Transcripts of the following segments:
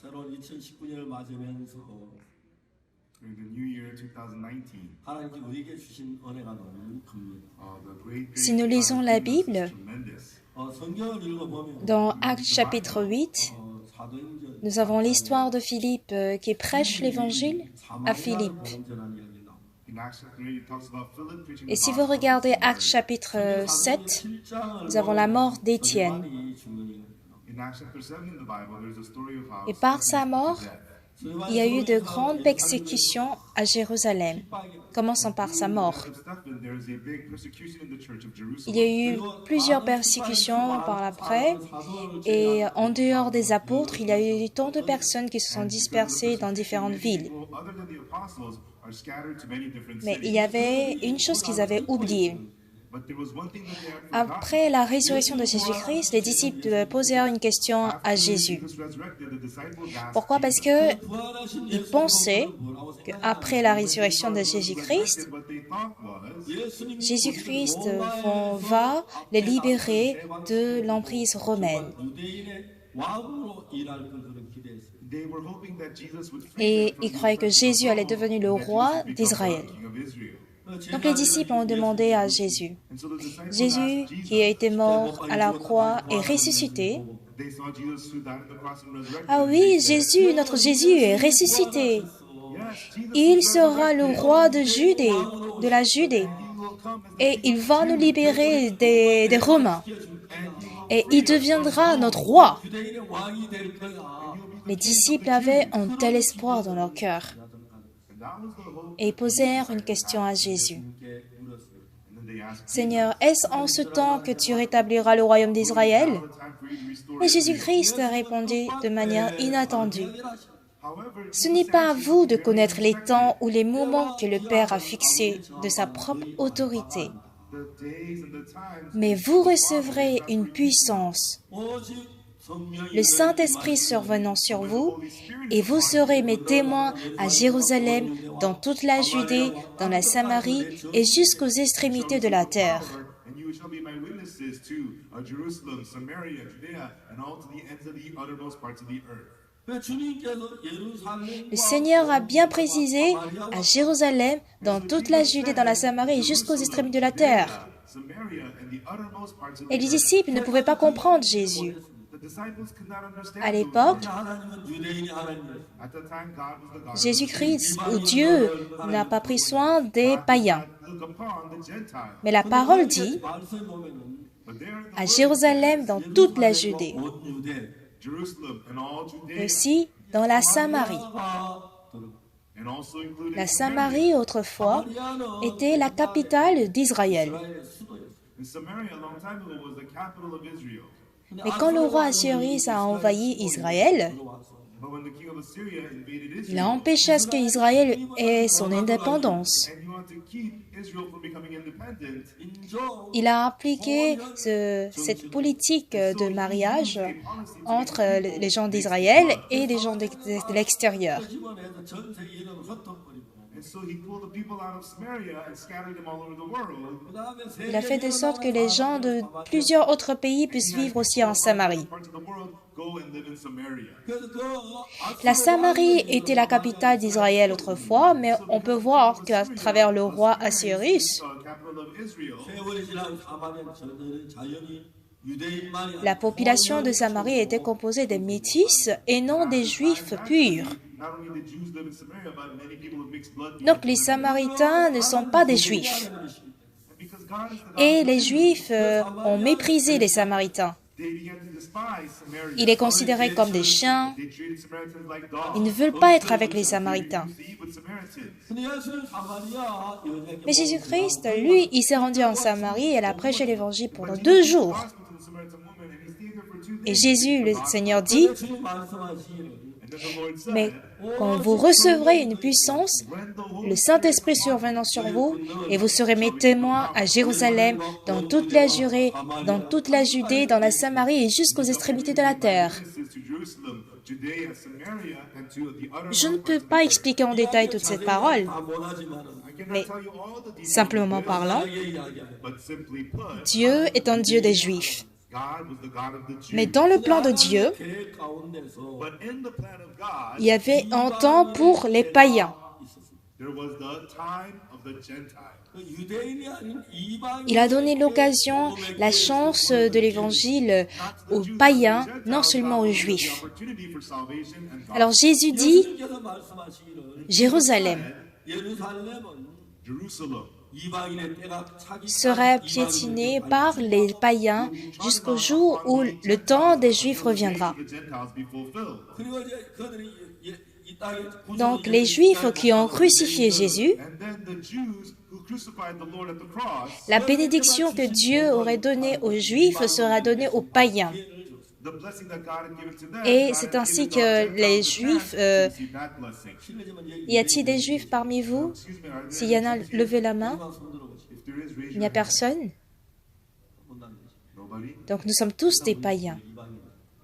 새로운 2019년을 맞으면서 During the new year 2019, 하나님께 우리에게 주신 은혜가 너무 큽니다. Si nous lisons la Bible, 성경을 읽어보면 dans Actes chapitre 8, 사도행전 nous avons l'histoire de Philippe qui prêche l'évangile à Philippe. in Acts chapter 8, it talks about Philip preaching Et the si vous gospel. regardez Actes chapitre 7, nous avons la mort d'Étienne. In Acts chapter 7 in the Bible, there's a story of how Et par sa Stephen mort, was put to death. il y a eu de grandes persécutions à Jérusalem, commençant par sa mort. Stephen, there is a big persecution in the church of Jerusalem. Il y a eu plusieurs persécutions par l'après, et en dehors des apôtres, il y a eu tant de personnes qui se sont dispersées dans différentes villes. People other than the apostles are scattered to many different Mais cities. il y avait une chose qu'ils avaient oubliée. But there was one thing that they had forgotten. Après la résurrection de Jésus-Christ, les disciples posèrent une question à Jésus. Jesus resurrected, the disciples asked Pourquoi? Parce que ils pensaient qu'après la résurrection de Jésus-Christ, what they thought was Jésus-Christ va les libérer de l'emprise romaine. 유대인의 왕으로 일할 것을 기대했어요. they were hoping that Jesus would free Et them from ils croyaient que Jésus allait devenir le roi d'Israël. the king of Israel. Donc les disciples ont demandé à Jésus. And so the disciples Jésus, asked qui a Jesus. été mort à la croix et ressuscité. They saw Jesus who died on the cross and resurrected. Ah oui, Jésus, notre Jésus est ressuscité. Yes, Jesus Il sera le roi de Judée, de la Judée. will come as Et il va nous libérer des Romains. Et il deviendra notre roi. 유대인의 왕이 될 거야. Les disciples avaient un tel espoir dans leur cœur. and that was the hope. Et ils posèrent une question à Jésus. 이렇게 물었어요. And then they asked Seigneur, est-ce en ce temps que tu rétabliras le royaume d'Israël? the time for you to restore Et Israel. Jésus-Christ répondit de manière inattendue. However, Ce n'est pas à vous de connaître les temps ou les moments que le Père a fixés de sa propre autorité, the days and the times mais vous recevrez une puissance, 오직 성령이 le Saint-Esprit survenant sur vous, et vous serez mes témoins à Jérusalem, dans toute la Judée, dans la Samarie et jusqu'aux extrémités de la terre. and you shall be my witnesses to Jerusalem, Samaria, Judea, and all to the ends of the uttermost parts of the earth. 주님께서 예루살렘 Le Seigneur a bien précisé à Jérusalem, dans toute la Judée, dans la Samarie et jusqu'aux extrémités de la terre. Samaria and the uttermost parts of Et the les earth. disciples ne pouvaient pas comprendre Jésus. The disciples could not understand. À l'époque, 하나님은 유대인이 하나님이에요. At the time, God was the God Jésus-Christ ou Dieu n'a pas pris soin des païens. who looked upon the Gentiles. Mais la parole dit 말씀에 보면은 But there in the à Jérusalem, dans toute la Judée, 온 유대 Jerusalem and all et Judea, aussi dans la Samarie. and also including La Samarie, autrefois, était la capitale d'Israël. And Samaria, a long time ago, was the capital of Israel. Mais quand le roi Assyrie a envahi Israël, But when the king of Assyria invaded il Israel, a empêché à ce qu'Israël ait son indépendance. and he wanted to keep Israel from becoming independent, Il a appliqué cette politique de mariage entre les gens d'Israël et les gens de l'extérieur. 집어내서 전 세계에 흩어버리고 and so he pulled the people out of Samaria and scattered them all over the world. 그다음에 Il a fait de sorte que les gens de plusieurs autres pays puissent vivre aussi en Samarie. Parts of the world go and live in Samaria. 그래서 그 La Samarie était la capitale d'Israël autrefois, mais on peut voir qu'à travers le roi Assuérus, Capital of Israel. 세월이 지나면 사마리아 자연히 유대인만이 la population de Samarie était composée des métis et non des juifs purs. Not only the Jews live in Samaria, but many people of mixed blood. Donc les Samaritains ne sont pas des juifs. Because God is the God, Et les juifs ont méprisé les Samaritains. they began to despise Samaria. Ils les considéraient comme des chiens. They treated Samaritans like dogs. Ils ne veulent pas être avec les Samaritains. They eat with Samaritans. 근데 예수는 사마리아 여자에게 Mais Jésus-Christ, lui, il s'est rendu en Samarie et il a prêché l'évangile pendant 2 jours. Gospel to the Samaritan woman, and he stayed there for 2 days. Et Jésus, le Seigneur, dit, 주님 말씀하시기를 And then the Lord said, mais quand vous recevrez une puissance, when the Holy le Saint-Esprit survenant sur vous, et vous serez mes témoins à Jérusalem, dans toute la Judée, dans toute la Judée, dans la Samarie et jusqu'aux extrémités de la terre. witnesses to Jerusalem, Judea, Samaria, and to the uttermost Je ne peux pas expliquer en détail toute cette parole, 다 못하지만은 I cannot mais tell you all the details, simplement parlant, 이야기하게 but simply put, Dieu est un Dieu des Juifs. God was the God of the Jews. Mais dans le plan de Dieu, 계획 가운데서 But in the plan of God, il y avait un temps pour les païens. there was the time of the Gentiles. 유대인이 아닌 이방인 Il a donné l'occasion, la chance de l'évangile aux païens, non seulement aux juifs. Alors Jésus dit, 예수님께서 말씀하시기를 Jérusalem 예루살렘은 Jerusalem 이방인의 때가 차기 sera piétiné par les païens jusqu'au jour où le temps des juifs reviendra. the Gentiles be fulfilled. 그리고 이제 그들이 이 땅에 Donc les juifs qui ont crucifié Jésus, And then the Jews who crucified the Lord at the cross, la bénédiction que Dieu aurait donnée aux juifs sera donnée aux païens. the blessing that God had given to them, Et God c'est had ainsi given que the les Gentiles juifs, to receive that blessing. y a-t-il des juifs parmi vous? Excuse me, are there S'il y en a, levez la main. if there is, raise Il n'y a your hand. personne. Nobody? Donc nous sommes tous des païens.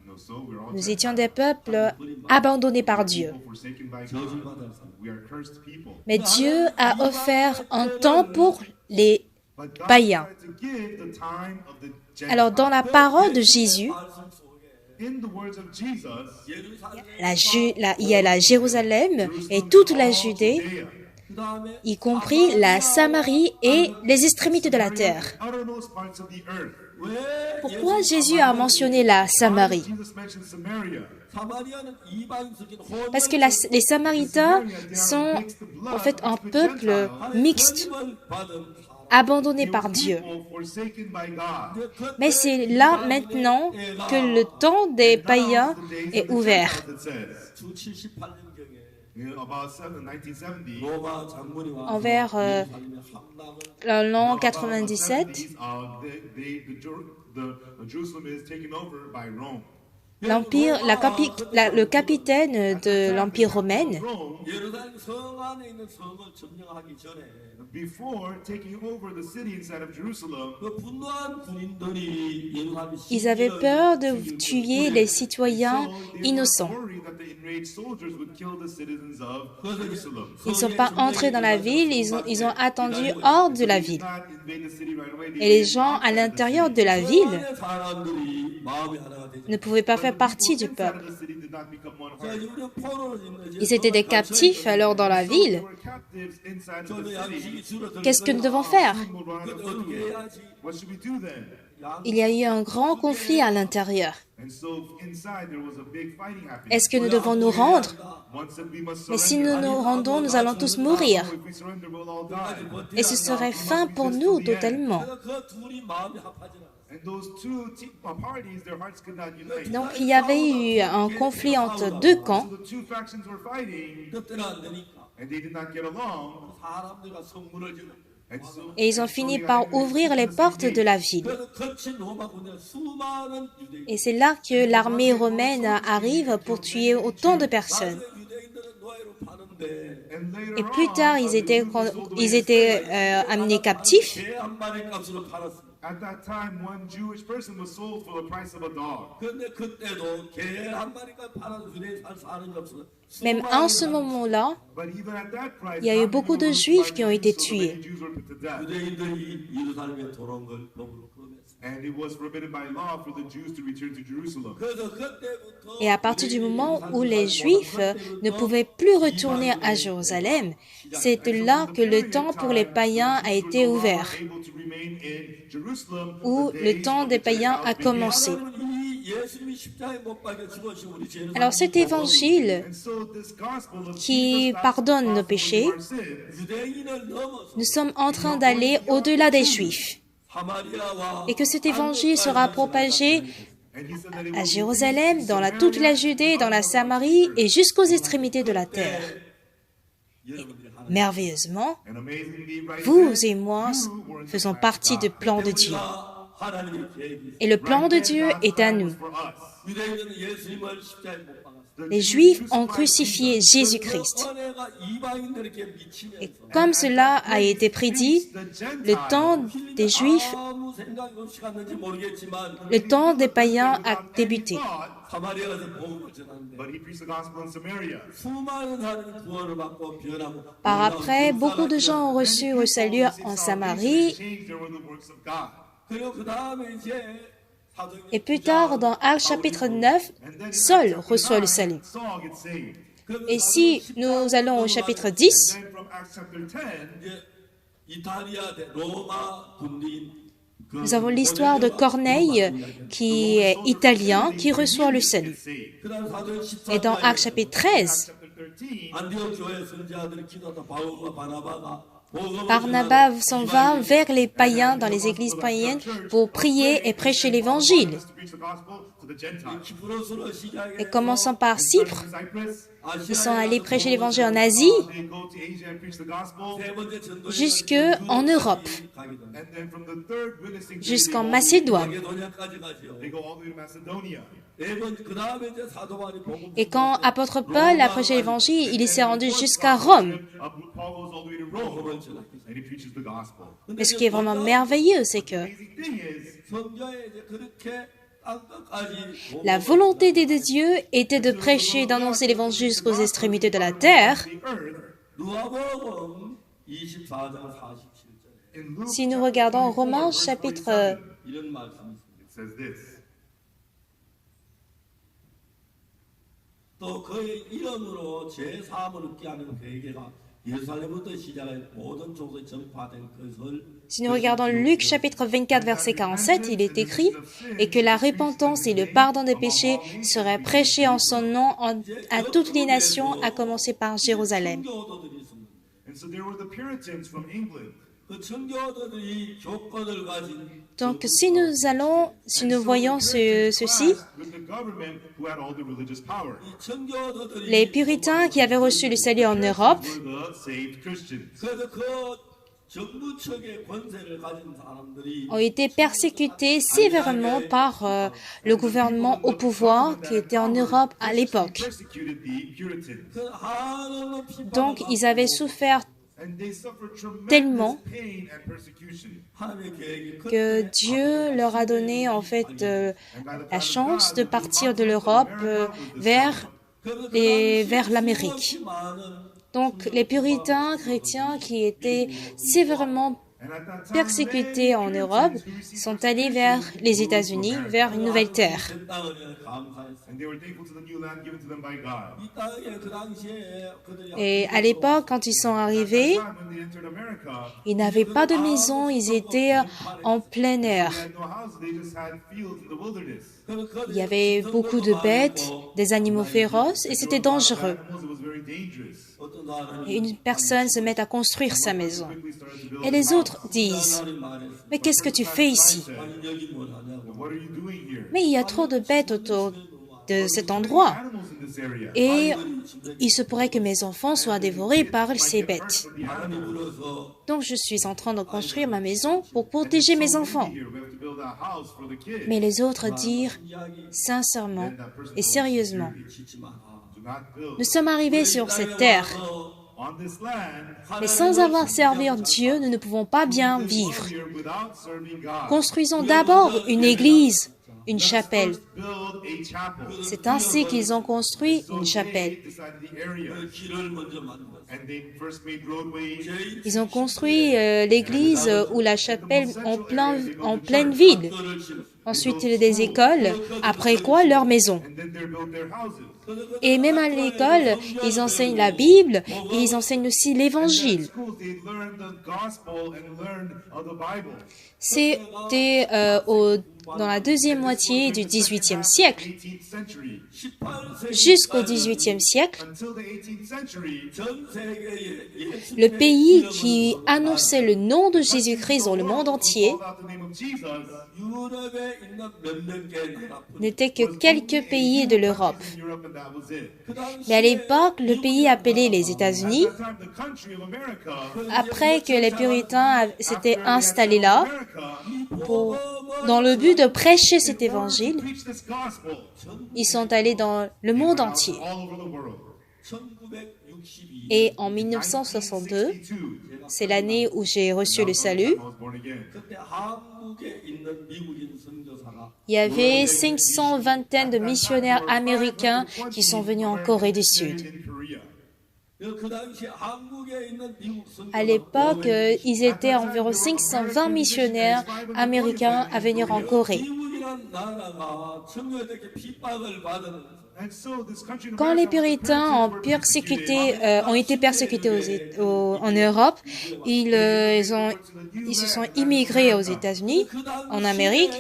No, so we're all Nous étions des peuples abandonnés par Dieu. people forsaken by God. We are cursed people. Mais Dieu a offert un temps pour les But God païens. decided to give the time of the Gentiles. Alors dans la parole de Jésus, In the words of Jesus, il y a la Jérusalem et toute la Judée, Judea, y compris la Samarie et les extrémités de la terre. uttermost parts of the earth. Pourquoi Jésus a mentionné la Samarie? Jesus mentioned Samaria. Parce que les Samaritains sont en fait un peuple mixte, abandonné par Dieu. People forsaken by God. Mais c'est là maintenant que le temps des païens est ouvert. It says. 주 78년경에 In about 1970, 로마 장군이 와서 Envers 예루살렘의 함락을 l'an about 97, 70s, Jerusalem is taken over by Rome. l'empire, le capitaine de l'empire romain, Rome, 예루살렘 성 안에 있는 성을 점령하기 전에 before taking over the city inside of Jerusalem, 그 분노한 군인들이 예루살렘 ils avaient peur de tuer les citoyens innocents. worried that the enraged soldiers would kill the citizens of Jerusalem. Ils ne sont pas entrés dans la ville, ils ont attendu hors de la ville. Not invade the city right away. They Et les gens à l'intérieur de la ville 의 사람들이 마음이 하나가 되죠. ne pouvaient pas faire partie du inside peuple. of the city did not become one 자, heart. 이번에 포로를 입는 Ils étaient des captifs alors dans la ville. They were captives inside of 저는 the city. 양식이 줄어들고 Qu'est-ce que nous devons faire? Would run out of 어떻게 food. 해야지? What should we do then? Il y a eu un grand conflit à l'intérieur. And so inside there was a big fighting happening. Est-ce que nous devons nous rendre? One said we must Mais si surrender. nous nous rendons, nous allons tous mourir. If we surrender, we'll all die. Et ce serait fin pour nous totalement. 그 둘이 마음이 합하지 않았어요. And those two parties, their hearts could not unite. Donc il y avait eu un conflit entre deux camps. So the two factions were fighting, 뜻대로 안 되니까 and they did not get along. 사람들과 성문을 지르고 And so, Et ils ont fini par ouvrir les portes de la ville. 그래서 거친 로마 군대 수많은 유대인 Et c'est là que l'armée romaine arrive pour tuer autant de personnes. 유대인들은 노예로 파는데 and later Et plus on, tard, ils étaient amenés captifs. 개 한 마리 값으로 팔았습니다. at that time, one Jewish person was sold for the price of a dog. 근데 그때도 개 한 마리가 팔아서 유대인 살 사람이 없어서 Même en ce moment-là, But even at that price, il y a eu not beaucoup de people Juifs were qui ont été so tués. many Jews were put to death. 유대인들이 예루살렘에 돌아온 걸 법으로 끌어냈어요. And it was forbidden by law for the Jews to return to Jerusalem. 그래서 그때부터 et à partir du moment où les Juifs ne pouvaient plus retourner à Jérusalem, c'est là que le temps pour les païens a été ouvert, Able to remain in Jerusalem où le temps des païens a commencé. 이 예수님이 십자가에 못 박혀 죽으신 우리 죄를 Alors cet évangile And so this gospel of qui Jesus pardonne nos péchés, our sins, 유대인을 넘어서 nous sommes en train d'aller au-delà des Juifs 사마리아와 et que cet évangile sera propagé and he said that it à will Jérusalem, dans toute la Judée, dans la Samarie et jusqu'aux extrémités de la terre. 여러분들이 하나님 Merveilleusement, and amazingly right vous then, et moi you were in the faisons path of partie du God. plan de Dieu. 하나님의 계획이 Et le plan de Dieu God's est à plan nous. was for us. 유대인들은 예수님을 십자가에 못 박았어요. Les Juifs ont crucifié Jésus-Christ. 은혜가 이방인들에게 Et 미치면서 comme cela a été prédit, le temps des Juifs, 아무 생각이 없이 갔는지 모르겠지만 le temps des païens a débuté. 사마리아에서 복음을 전하는데 But he preached the gospel in Samaria. 수많은 사람이 구원을 받고 변하고 Par après, beaucoup de gens ont reçu le salut en Samarie. Changed, there were the works of God. 그리고 그 다음에 이제 Et plus tard, dans Actes chapitre 9, Saul reçoit le salut. Et si nous allons au chapitre 10, nous avons l'histoire de Corneille, qui est italien, qui reçoit le salut. Et dans Actes chapitre 13, Barnabas s'en va vers les païens dans les églises païennes pour prier et prêcher l'évangile. Et commençant par Cypre, ils sont allés prêcher l'évangile en Asie, jusqu'en Europe, jusqu'en Macédoine. Et quand apôtre Paul a prêché l'évangile, il s'est rendu jusqu'à Rome. Mais ce qui est vraiment merveilleux, c'est que la volonté de Dieu était de prêcher, d'annoncer l'évangile jusqu'aux extrémités de la terre. Si nous regardons Romains chapitre 또 그의 이름으로 제3을 얻게 하는 그에게가 예루살렘부터 시작해 모든 족속에 전파된 것을 Si nous regardons Luc chapitre 24 verset 47, il est écrit « Et que la repentance et le pardon des péchés seraient prêchés en son nom à toutes les nations, à commencer par Jérusalem. » Donc, si nous voyons ceci, les puritains qui avaient reçu le salut en Europe ont été persécutés sévèrement par le gouvernement au pouvoir qui était en Europe à l'époque. Donc, ils avaient souffert tellement que Dieu leur a donné en fait la chance de partir de l'Europe vers l'Amérique. Donc les puritains chrétiens qui étaient sévèrement persécutés en Europe sont allés vers les États-Unis, vers une nouvelle terre. Et à l'époque, quand ils sont arrivés, ils n'avaient pas de maison, ils étaient en plein air. Il y avait beaucoup de bêtes, des animaux féroces, et c'était dangereux. Et une personne se met à construire sa maison. Et les autres disent, « Mais qu'est-ce que tu fais ici? Mais il y a trop de bêtes autour de cet endroit. Et il se pourrait que mes enfants soient dévorés par ces bêtes. Donc je suis en train de construire ma maison pour protéger mes enfants. » Mais les autres dirent sincèrement et sérieusement, « Nous sommes arrivés sur cette terre, mais sans avoir servi Dieu, nous ne pouvons pas bien vivre. Construisons d'abord une église, une chapelle. » C'est ainsi qu'ils ont construit une chapelle. Ils ont construit l'église ou la chapelle en pleine ville. Ensuite, des écoles. Après quoi, leur maison. Et même à l'école, ils enseignent la Bible et ils enseignent aussi l'Évangile. C'était dans la deuxième moitié du XVIIIe siècle. Jusqu'au XVIIIe siècle, le pays qui annonçait le nom de Jésus-Christ dans le monde entier n'était que quelques pays de l'Europe. Mais à l'époque, le pays appelé les États-Unis, après que les puritains s'étaient installés là, dans le but de prêcher cet évangile, ils sont allés dans le monde entier. Et en 1962, c'est l'année où j'ai reçu le salut, il y avait 520 de missionnaires américains qui sont venus en Corée du Sud. À l'époque, ils étaient environ 520 missionnaires américains à venir en Corée. puritanisme 나라가 청교도에게 핍박을 받은 And so this country in Quand les America was puritains ont été persécutés en Europe, ils se sont immigrés aux États-Unis, en Amérique,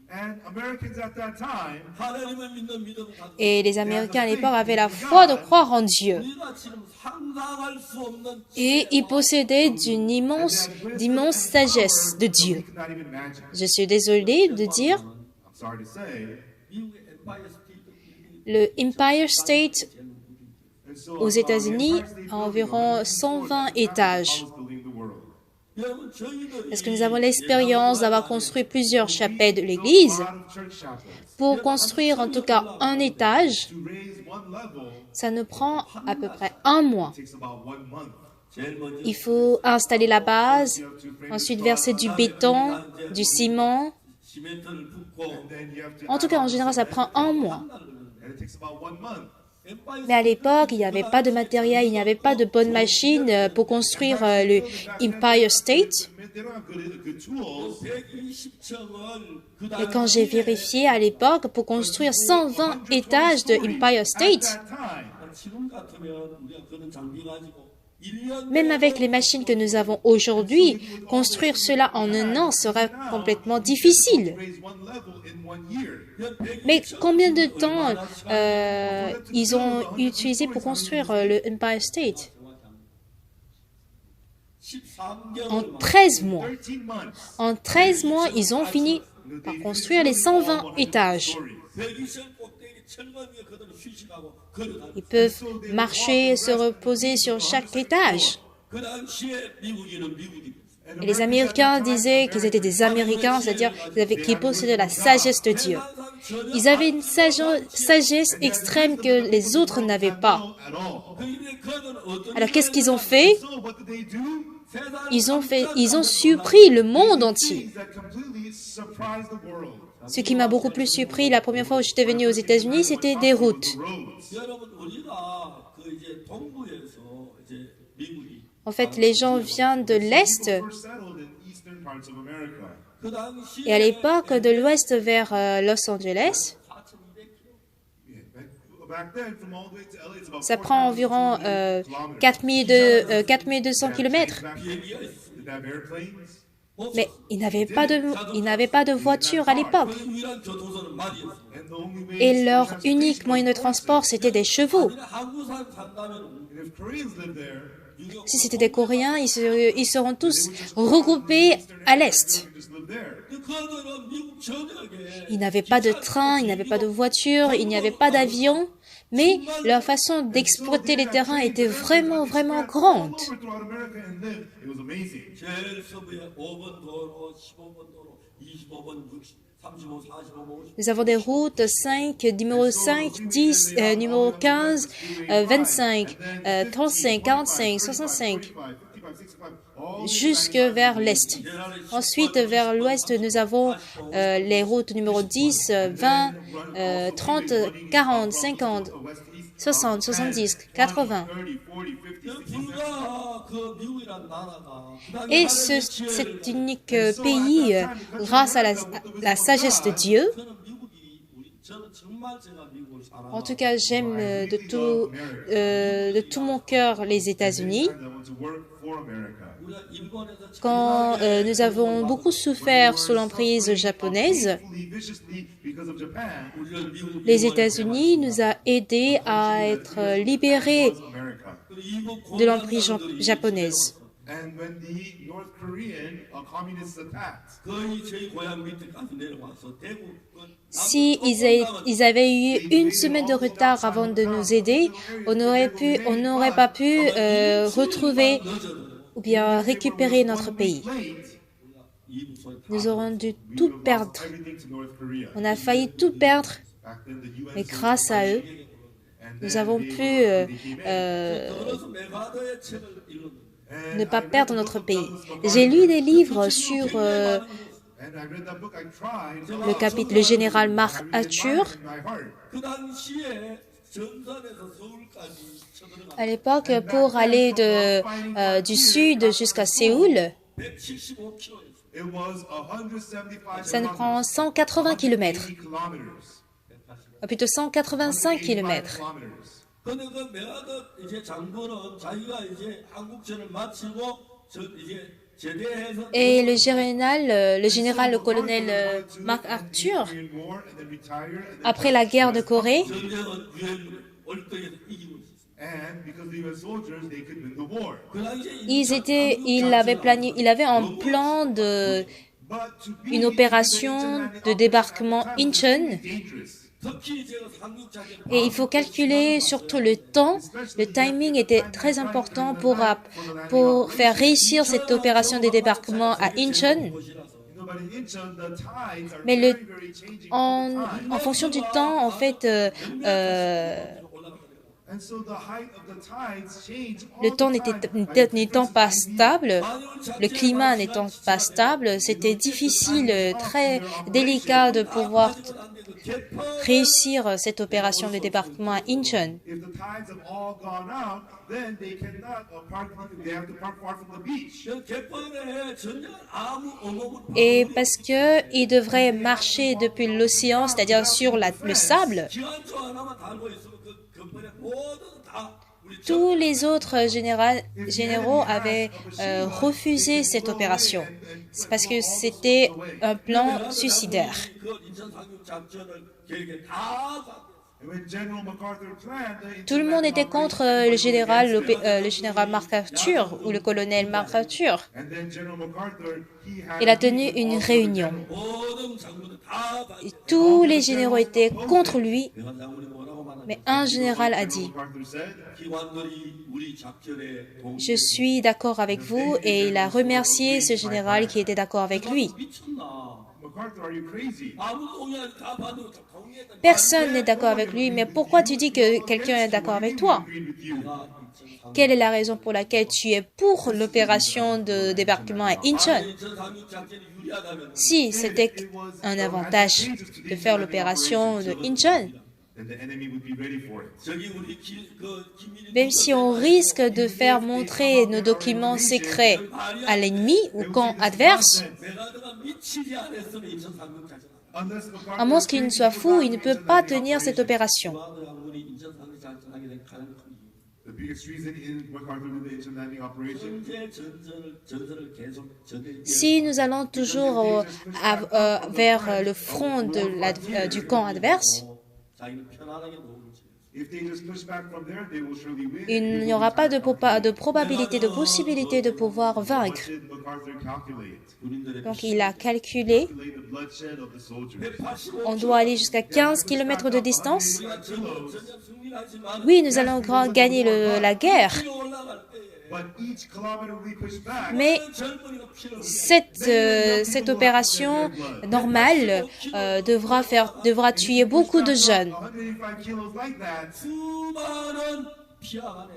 and Americans at that time 하나님을 믿는 믿음을 가지고 et les Américains à l'époque avaient la foi de croire en Dieu. 우리가 지금 상상할 수 없는 Et ils possédaient d'immense sagesse de Dieu. could not even imagine. Je suis désolée de dire, I'm sorry to say. 미국의 엠파이어 스테이트 le Empire State And so, aux États-Unis the Empire State a environ 120 étages. building the world. 여러분 저희들이 Parce que nous avons l'expérience d'avoir construit plusieurs chapelles de l'église. A lot of church chapels. Pour construire en tout cas un étage, To raise one level ça nous prend à peu près un mois. takes about 1 month. 제일 먼저 Il faut installer la base, ensuite verser du béton, du ciment. 시멘트를 붓고 Then you have to En tout cas, en général, ça prend un mois. and it takes about 1 month. Mais à l'époque, il n'y avait pas de matériel, il n'y avait pas de bonnes machines pour construire le Empire State. They don't have good tools. 120층을 그 Et quand j'ai vérifié à l'époque, pour construire 120 étages de Empire State, At that time, 지금 같으면 우리가 그런 장비 가지고 1년 même avec les machines que nous avons aujourd'hui, construire cela en un an sera complètement difficile. raise one level in 1 year. Mais combien de temps ils ont utilisé pour construire le Empire State? En 13 mois. 13 months. En 13 mois, ils ont fini par construire les 120 étages. 120층 꼭대기 철근 위에 그대로 휴식하고 걸어다니고 Ils peuvent marcher, se reposer sur chaque étage. 그 당시에 미국인은 미국인 Et les Américains disaient qu'ils étaient des Américains, c'est-à-dire qu'ils possédaient la sagesse de Dieu. Ils avaient une sagesse extrême que les autres n'avaient pas. At all. Alors qu'est-ce qu'ils ont fait? So what did they do? Ils ont surpris le monde entier. Things that completely surprised the world. Ce qui m'a beaucoup plus surpris la première fois où j'étais venue aux États-Unis, c'était des routes. Roads. 여러분 우리가 그 이제 동부에서 이제 미국이 En fait, les gens viennent de l'Est Were settled in eastern parts of America. 그 당시에 et à l'époque de l'Ouest vers Los Angeles. 4,200km Yeah, back then, from all the way to LA, it's about Ça prend environ 4200 km. 비행기가 있어. Did they have airplanes? Mais ils n'avaient pas de voiture à l'époque. 그 유일한 교통선은 말이었어. And the only way Et leur unique moyen de transport, c'était des chevaux. 한국산 산다면 and if Koreans live there, Si c'était des Coréens, ils seront tous regroupés à l'Est. they just live there. 그거는 미국 전역에 Ils n'avaient pas de train, ils n'avaient pas de voiture, il n'y avait pas d'avion. Mais leur façon d'exploiter les terrains était vraiment, vraiment grande. All over throughout America and live. It was amazing. 제일 서부에 5번 도로, 15번 도로, 25번, 60, 35, 45, 50. Nous avons des routes 5, numéro 5, 10, numéro 15, 25, 35, 45, 65, 55, 65, all jusque vers l'Est. Ensuite, vers l'Ouest, nous avons les routes numéro 10, 20, 30, 40, 50, 60, 70, 80. 30, 40, 50, 60. 불과 그 미국이란 나라가 그 Et cet unique pays, grâce à la sagesse de Dieu, 저는 미국이 저는 정말 제가 미국을 사랑하고 en tout cas, j'aime de tout mon cœur les États-Unis. I want to work for America. 우리가 일본에서 Quand nous avons beaucoup souffert sous l'emprise japonaise, Viciously because of Japan, 우리를 미국 les États-Unis nous a aidés à être libérés America. de l'emprise japonaise. And when the North Korean communists attacked, 거의 저희 고향 밑에까지 내려와서 대구 Si ils avaient eu une semaine de retard avant de nous aider, on n'aurait pas pu retrouver ou bien récupérer notre pays. late, Nous aurions dû tout perdre. everything to North Korea. On a failli tout perdre, Back then, the UN mais grâce à eux, nous avons pu 그래서 메가더의 책을 읽었는데 ne pas perdre notre pays. J'ai lu des livres sur and I read that book. I tried le général MacArthur. in my heart. 그 당시에 전선에서 서울까지 쳐들어가 À l'époque, pour aller du sud jusqu'à Séoul, 175km였어요. It was 175 Ça nous prend 180 km, kilometers. plutôt 185 km. 근데 그 메가더 이제 장군은 자기가 이제 한국전을 마치고 이제 제대해서 Et le général, le colonel Marc Arthur, après la guerre de Corée, 전쟁은 유엔군의 월등에서 이기고 있었어요. And because they were soldiers, they could win the war. 그 당시에 il avait en plan une opération de débarquement Incheon. 특히 제가 상륙작전 Et il faut calculer surtout le temps. Le timing était très important pour faire réussir cette opération de débarquement à Incheon. Mais en fonction du temps, en fait, le temps n'étant pas stable, le climat n'étant pas stable, c'était difficile, très délicat de pouvoir réussir cette opération de débarquement à Incheon. If the tides have all gone out, then they cannot they have to park far from the beach. 개판에 전쟁은 아무 어머물 Et parce qu'ils devraient marcher depuis l'océan, c'est-à-dire sur le sable, 기관총 하나만 달고 있으면 그 개판에 모든 다 우리 tous les autres généraux avaient refusé cette opération. C'est parce que c'était un plan suicidaire. 그 인천 상륙작전을 계획에 다 And when General MacArthur planned the Tout le monde était contre le général Marc Arthur ou le colonel Marc Arthur. and then General MacArthur, he had Il a tenu une réunion. 모든 장군들 다 Et tous les généraux étaient contre lui, 대한 장군이 뭐라고 말하냐 mais un général a dit MacArthur said, 기관들이 우리 작전에 동 « Je suis d'accord avec vous » et il a remercié ce général qui était d'accord avec lui. 미쳤나 MacArthur, are you crazy? 아무도 동의하지 다 반대로 동의했다 Personne n'est d'accord avec lui, mais pourquoi tu dis que quelqu'un est d'accord avec toi? Agreed with you. Quelle est la raison pour laquelle tu es pour l'opération de débarquement à Incheon? 인천 상륙작전이 유리하다면 Si c'était un avantage de faire l'opération de Incheon, Then the enemy would be ready for it. 저기 우리 김일이 même si on risque de faire montrer nos documents secrets à l'ennemi ou camp adverse, 메가드가 미치지 않았으면 인천 상륙작전 Unless à moins qu'il ne soit fou, il ne peut pas tenir cette opération. 기관들 장군이 인천 상륙작전 하게 된 가장 큰 이유 the biggest reason in MacArthur did the Incheon landing operation 현재 전선을 계속 전에 Si nous allons toujours vers le front du camp adverse, 자기는 편안하게 노는 지 if they just push back from there, they will surely win. il n'y aura pas de probabilité, de possibilité de pouvoir vaincre. What did MacArthur calculate? 군인들의 Donc il a calculé, Calculate the bloodshed of the soldiers. 185 on doit aller jusqu'à 15 km de distance. 우리가 전쟁 승리하지만 Oui, nous allons gagner la guerre, 올라갈 때 But each kilometer we push back, mais 젊은이가 피를 cette opération normale devra tuer beaucoup de jeunes. 185 kilos like that, 수많은 피아가네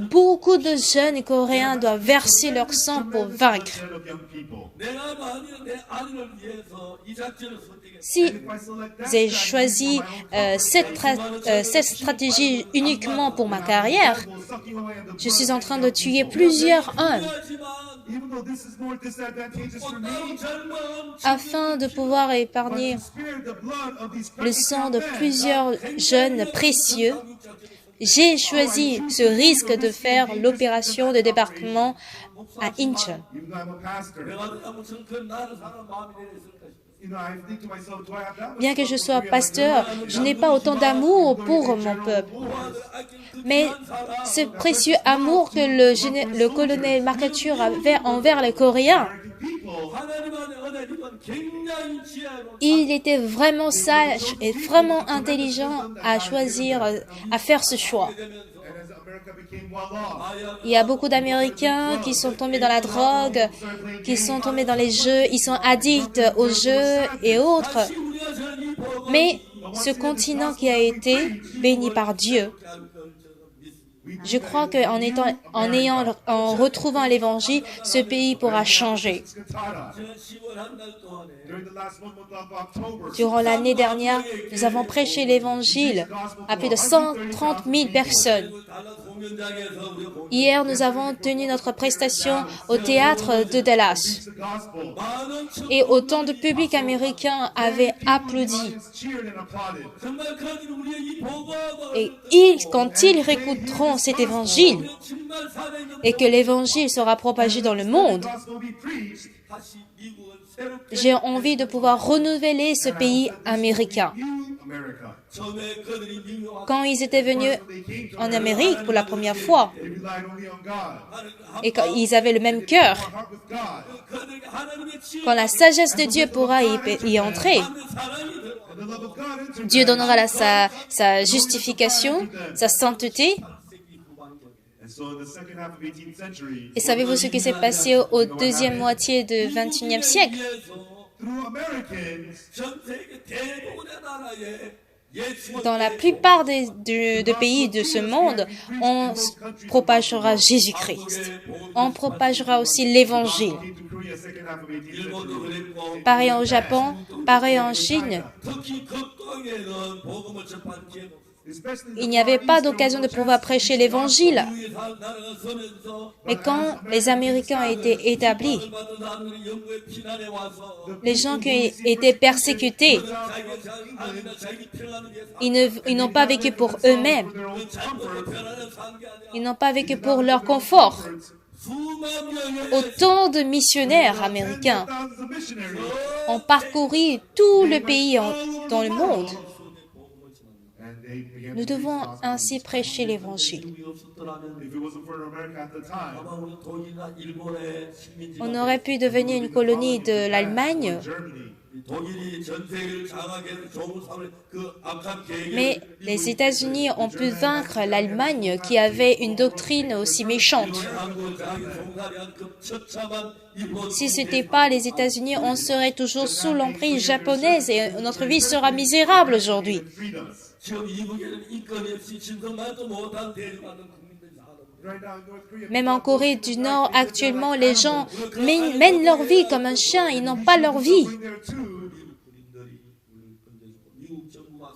Beaucoup de jeunes coréens doivent verser leur sang pour vaincre. bloodshed of young people. 내가 만일 내 아들을 위해서 이 작전을 선택했어 Si If I select that j'ai strategy choisi for my own cette stratégie uniquement pour ma carrière, will suck you away in the je suis en train de tuer plusieurs hommes 하지만 even though this is more disadvantageous for me, 어떤 젊은 afin de pouvoir épargner spare the blood of these le sang de men. plusieurs jeunes précieux. J'ai choisi ce risque de faire l'opération de débarquement à Incheon. Even though I'm a pastor, 내가 무슨 큰 나를 사는 마음이 내렸을까 I think to myself, do I have that much Bien que je sois pasteur, je n'ai pas autant d'amour pour mon peuple. Mais ce précieux amour que le colonel Marc Arthur avait envers les Coréens, people? 하나님 안에 은혜 입은 굉장히 지혜로 il était vraiment sage et vraiment intelligent à choisir, à faire ce choix. And as America became well off, Il y a beaucoup d'Américains qui sont tombés dans la drogue, qui sont tombés dans les jeux, ils sont addicts aux jeux et autres. 우리가 전이 보고 Mais ce continent qui a été béni par Dieu, je crois en retrouvant l'évangile, ce pays pourra changer. Katara, 10월 한 달 동안에 during the last month of October, Durant l'année dernière, nous avons prêché l'évangile à plus de 130 000 personnes. 달라서 공연장에서 우리 공연 Hier, nous avons tenu notre prestation au théâtre de Dallas. the gospel. 많은 청 Et autant de public américain avait applaudi. Cheered and applauded. 정말 그들 우리의 이 복음을 Et quand ils réécouteront cet évangile 정말 살아있는 et que l'évangile sera propagé dans le monde, The gospel be preached. 다시 미국은 새롭게 j'ai envie de pouvoir renouveler ce pays américain. New America. 처음에 그들이 미국 와서 Quand ils étaient venus They came to en Amérique pour la première fois, they relied only on God. et quand ils avaient le même cœur, Heart with God. 그들에게 하나님의 지혜 quand la sagesse de Dieu pourra y entrer, 사랑이 들어 And the love of God entered Dieu donnera sa justification, sa sainteté. And so in the second half of 18th century, Et savez-vous ce qui s'est passé au deuxième moitié du XXIe siècle? through Americans, 전 세계 대부분의 나라에 예수 Dans la plupart des pays de ce monde, on propagera Jésus-Christ. On propagera aussi l'Évangile. came to Korea second half of 18th 일본도 century. 그랬고 Pareil au Japon, pareil en Chine. 특히 극동에는 복음을 접한 기회가 없어요. Especially Il n'y avait pas d'occasion de pouvoir prêcher l'Évangile. 미국에 나라가 서면서 Mais quand les Américains ont été établis, 받은 사람들이 영국에 피난해 와서 les gens qui ont été persécutés, 자기 아니면 자기 평안을 위해서 ils n'ont pas vécu pour eux-mêmes. 자기의 평안을 산 게 아니라 Ils n'ont pas vécu pour leur confort. 수만 명의 Autant de missionnaires américains thousands of missionaries. ont parcouru tout le pays dans le monde. And they began Nous to preach devons the gospel. ainsi prêcher l'Évangile. 미국이 없었더라면 If it wasn't for America at the time, 아마 우리 독일이나 일본의 식민지가 On aurait pu devenir une colonie de l'Allemagne, Germany, 독일이 전 세계를 장악해 좋은 삶을 그 악한 계획을 mais les États-Unis ont pu vaincre l'Allemagne qui avait une doctrine aussi méchante. 한국 자기 송사리한 그 처참한 일본 Si ce n'était pas les États-Unis, on serait toujours sous l'emprise japonaise et notre vie sera misérable aujourd'hui. freed us. 지금 미국에는 인권이 없이 신성만도 못한 대접받는 국민들이 살아요. Right now in North Korea, Même en Corée du Nord, actuellement, les gens mènent leur vie comme un chien, ils n'ont pas leur vie. going there too. 군인들이 우리를 건져주고 미국 정부가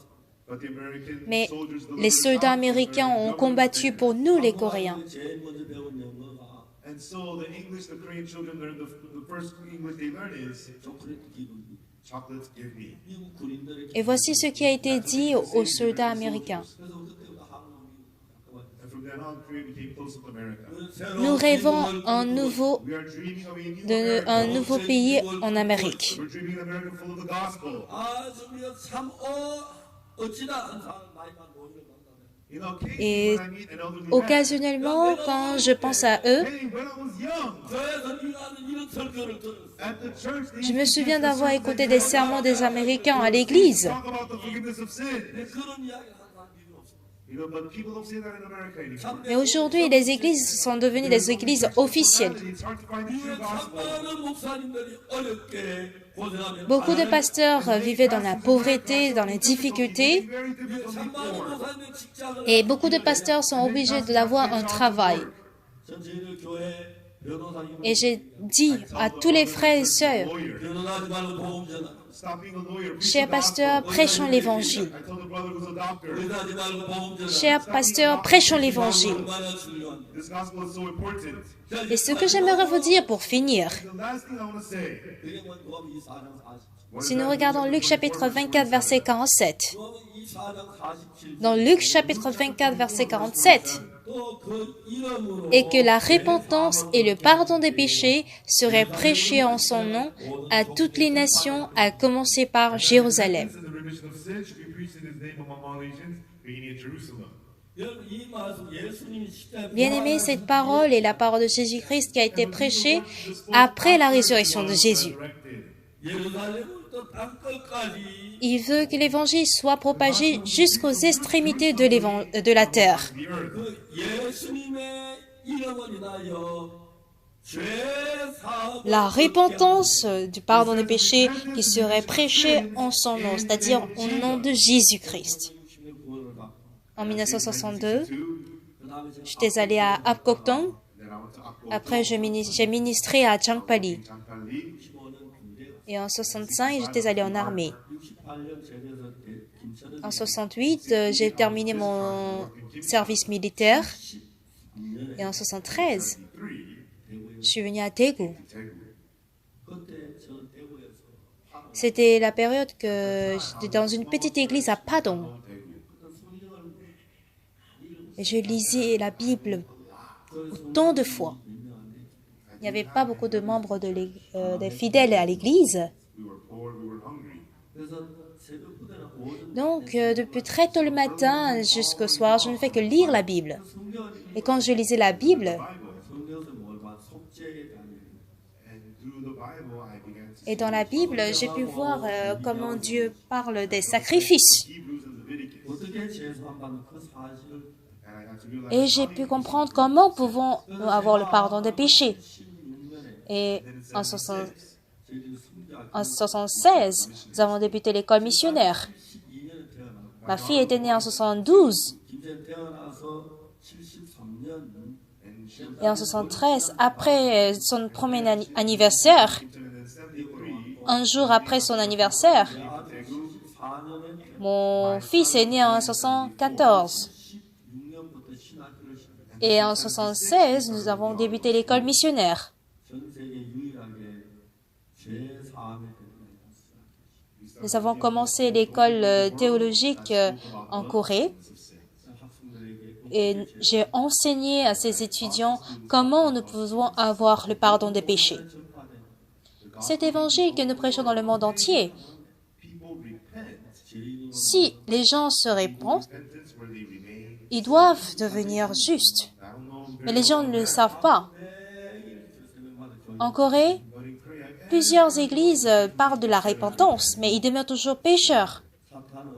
But the American Mais soldiers les soldats américains ont combattu pour nous, les Coréens. 제일 먼저 배운 영어가 And so the English the Korean children learn, the first English they learn is 초콜릿 기분. chocolates give me. 미국 군인들에게 Et voici ce qui a été dit aux soldats américains. 그래서 그때부터 한국 And from then on, Korea became close to America. Nous rêvons We are dreaming of a new America. un nouveau pays en Amérique. We're dreaming of America full of the gospel. 아주 우리가 참 어찌나 항상 나이만 노인을 만나면 You know, Katie, Et when I meet an elderly man, occasionnellement, quand je pense à eux, hey, when I was young, 교회에서 네가 하는 이런 설교를 들었어. at the church, they je me used to souviens teach us d'avoir that écouté you des have sermons des Américains à l'église. talk about the forgiveness of sin. 그런 이야기를 하는 사람이 없어. You know, but people don't say that in America anymore. 참 Mais aujourd'hui, les églises sont devenues des églises officielles. It's hard to find the true 참 gospel. 많은 목사님들이 어렵게 고생하며 Beaucoup de pasteurs vivaient dans la pauvreté, dans les difficultés, Very difficult 참 많은 before. 목사님의 직장을 et beaucoup de pasteurs sont obligés d'avoir un travail. 전 저희들 교회 변호사님 Et j'ai dit à tous les frères et sœurs, Lawyer. 변호하지 말고 보험 전화. Stop being a lawyer. Preach chers the pasteurs, gospel. prêchons l'évangile. I told a brother who's a doctor. 의사하지 말고 보험 전화. Chers pasteurs, prêchons l'évangile. 얼마나 중요한. This gospel is so important. Et ce que j'aimerais vous dire pour finir, The last thing I want to say. 그게 뭔 요한 24장 40. si nous regardons Luc chapitre 24, verset 47, 요한 24장 47. dans Luc chapitre 24, verset 47, 또 그 이름으로 et que la repentance et le pardon des péchés seraient prêchés en son nom à toutes les nations, à commencer par Jérusalem. The remission of sin should be preached in his name among all nations, beginning at Jerusalem. 여러분 이 말씀 예수님이 십자가에 Bien-aimé, cette parole est la parole de Jésus-Christ qui a été prêchée après la résurrection de Jésus. Resurrected. 예루살렘부터 땅끝까지 Il veut que l'évangile soit propagé jusqu'aux extrémités de la terre. The earth. 그 예수님의 이름을 인하여 죄 사함 La repentance du pardon des péchés qui serait prêchée en son nom, c'est-à-dire au nom de Jésus-Christ. 60년 구원을 받고 En 1962, 그다음에 이제 j'étais allée à Apkoktong. Then I went to Akko, Après, j'ai ministré à Changpali. Champali. 65년 군대 Et en 65, j'étais allée en armée. 68년 제대해서 김천은 En 68, j'ai terminé mon service militaire. Et en 73, 1973, je suis venue à Daegu. Daegu. 그때 저 대구에서 C'était la période que j'étais dans une petite église à Padong. Et je lisais la Bible autant de fois. Il n'y avait pas beaucoup de membres des fidèles à l'église. We were poor, we were hungry. 그래서 새벽부터는 오전 Donc, depuis très tôt le matin jusqu'au soir, je ne fais que lire la Bible. 성경을 Et quand je lisais la Bible, 성경에서 뭘 봐? 속죄에 대한 얘기. And through the Bible, I began to et dans la Bible, j'ai pu voir comment Dieu parle des sacrifices. see Hebrews and Leviticus. 어떻게 제사함받는 그 사실을 And I had to realize Et j'ai pu comprendre comment pouvons avoir le pardon des péchés. 16년에 Et en 76, 저희들이 성장 en 76, nous avons débuté l'école missionnaire. 12년에 태어났고 Ma fille était née en 72. 김제 태어나서 73년 and she Et en 73, après son premier anniversaire, and then 73, un jour après son anniversaire, 아들 14년에 mon fils est né en 74. 16년부터 신학교를 시작했고 Et en 76, nous avons débuté l'école missionnaire. 전 세계 유일하게 제4학년 때문에 갔어요. Nous avons commencé l'école théologique en Corée. 학생들에게 Et j'ai enseigné à ces étudiants comment nous pouvons avoir le pardon des péchés. 전파된 Cet évangile que nous prêchons dans le monde entier, people repent. si les gens se répandent, Repentance where they remain. ils doivent devenir justes. I don't know, Mais les gens ne le savent pas. 새벽마다 En Corée, but in Korea, plusieurs églises parlent de la repentance, mais ils demeurent toujours pécheurs. 사탄은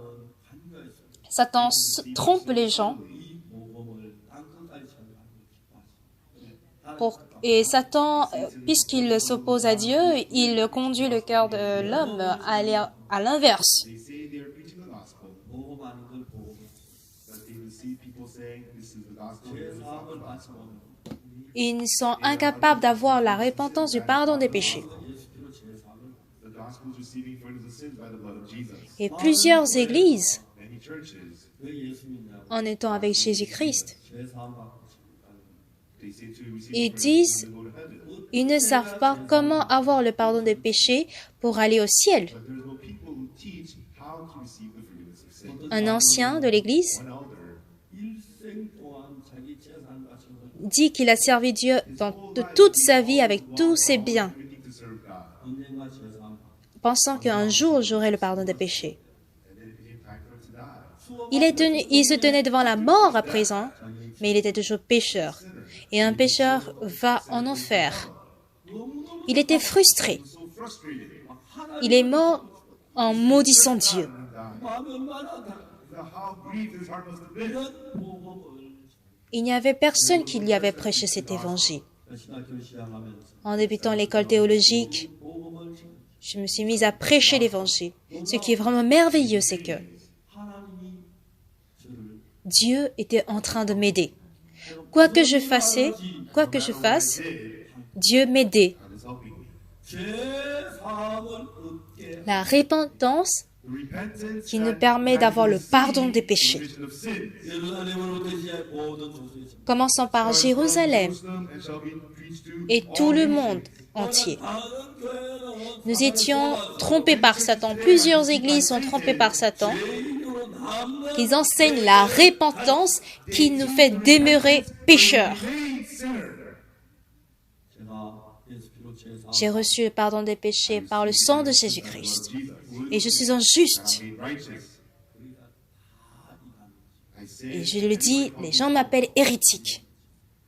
한가해서 Satan trompe les gens 이 모범을 땅끝까지 전하는 et Satan, puisqu'il s'oppose à Dieu, il conduit le cœur de l'homme à aller à l'inverse. they say they are preaching the gospel, 모범하는 걸 보고 but they will see people saying this is the gospel. 제4학을 마치면 Ils sont incapables d'avoir la repentance du pardon des péchés. 예수 피로 제4을 The gospel is receiving forgiveness of sins by the blood of Jesus. Et plusieurs églises, Many churches, 왜 예수 믿냐고 en étant avec Jésus-Christ, 제4 받고 싶다는 they say to receive ils forgiveness disent, and go to heaven. ils ne savent pas comment avoir le pardon des péchés pour aller au ciel. But there's no people who teach how to receive the forgiveness of sins. Un ancien de l'église One elder 일생 동안 자기 재산 바친 걸 dit qu'il a servi Dieu de toute sa vie avec tous ses biens, everything to serve God. 언젠가 제3 pensant qu'un jour j'aurai le pardon des péchés. And then it became time for him to die. Il se tenait devant la mort à présent, mais il était toujours pécheur. Et un pécheur va en enfer. Il était frustré. So frustrated. Il est mort en maudissant Dieu. 마음은 많아다 How grieved his heart must have been. 이런 모범을 Il n'y avait personne qui lui avait prêché cet évangile. 신학교를 시작하면서 En débutant l'école théologique, 모범을 je me suis mise à prêcher l'évangile. Ce qui est vraiment merveilleux, c'est que 하나님이 저를 Dieu était en train de m'aider. Quoi que je fasse, Dieu m'aidait. God is helping me. 제3을 얻게 La repentance The repentance qui nous that permet d'avoir le receive pardon des péchés. remission of sins. 예루살렘으로부터 이제 모든 족속이 Commençant par Jérusalem Jerusalem and shall be preached to et tout all le nations. monde entier. 다른 교회는 Nous étions trompés par Satan. Plusieurs églises sont trompées par Satan. 죄인으로 남는 Ils enseignent la repentance qui nous fait demeurer pécheurs. Remain sinner. 제가 예수 피로 제3 J'ai reçu le pardon des péchés par le sang de Jésus-Christ. Jesus. Et je suis un juste. Made righteous. I say, Et je le dis, les gens m'appellent hérétique.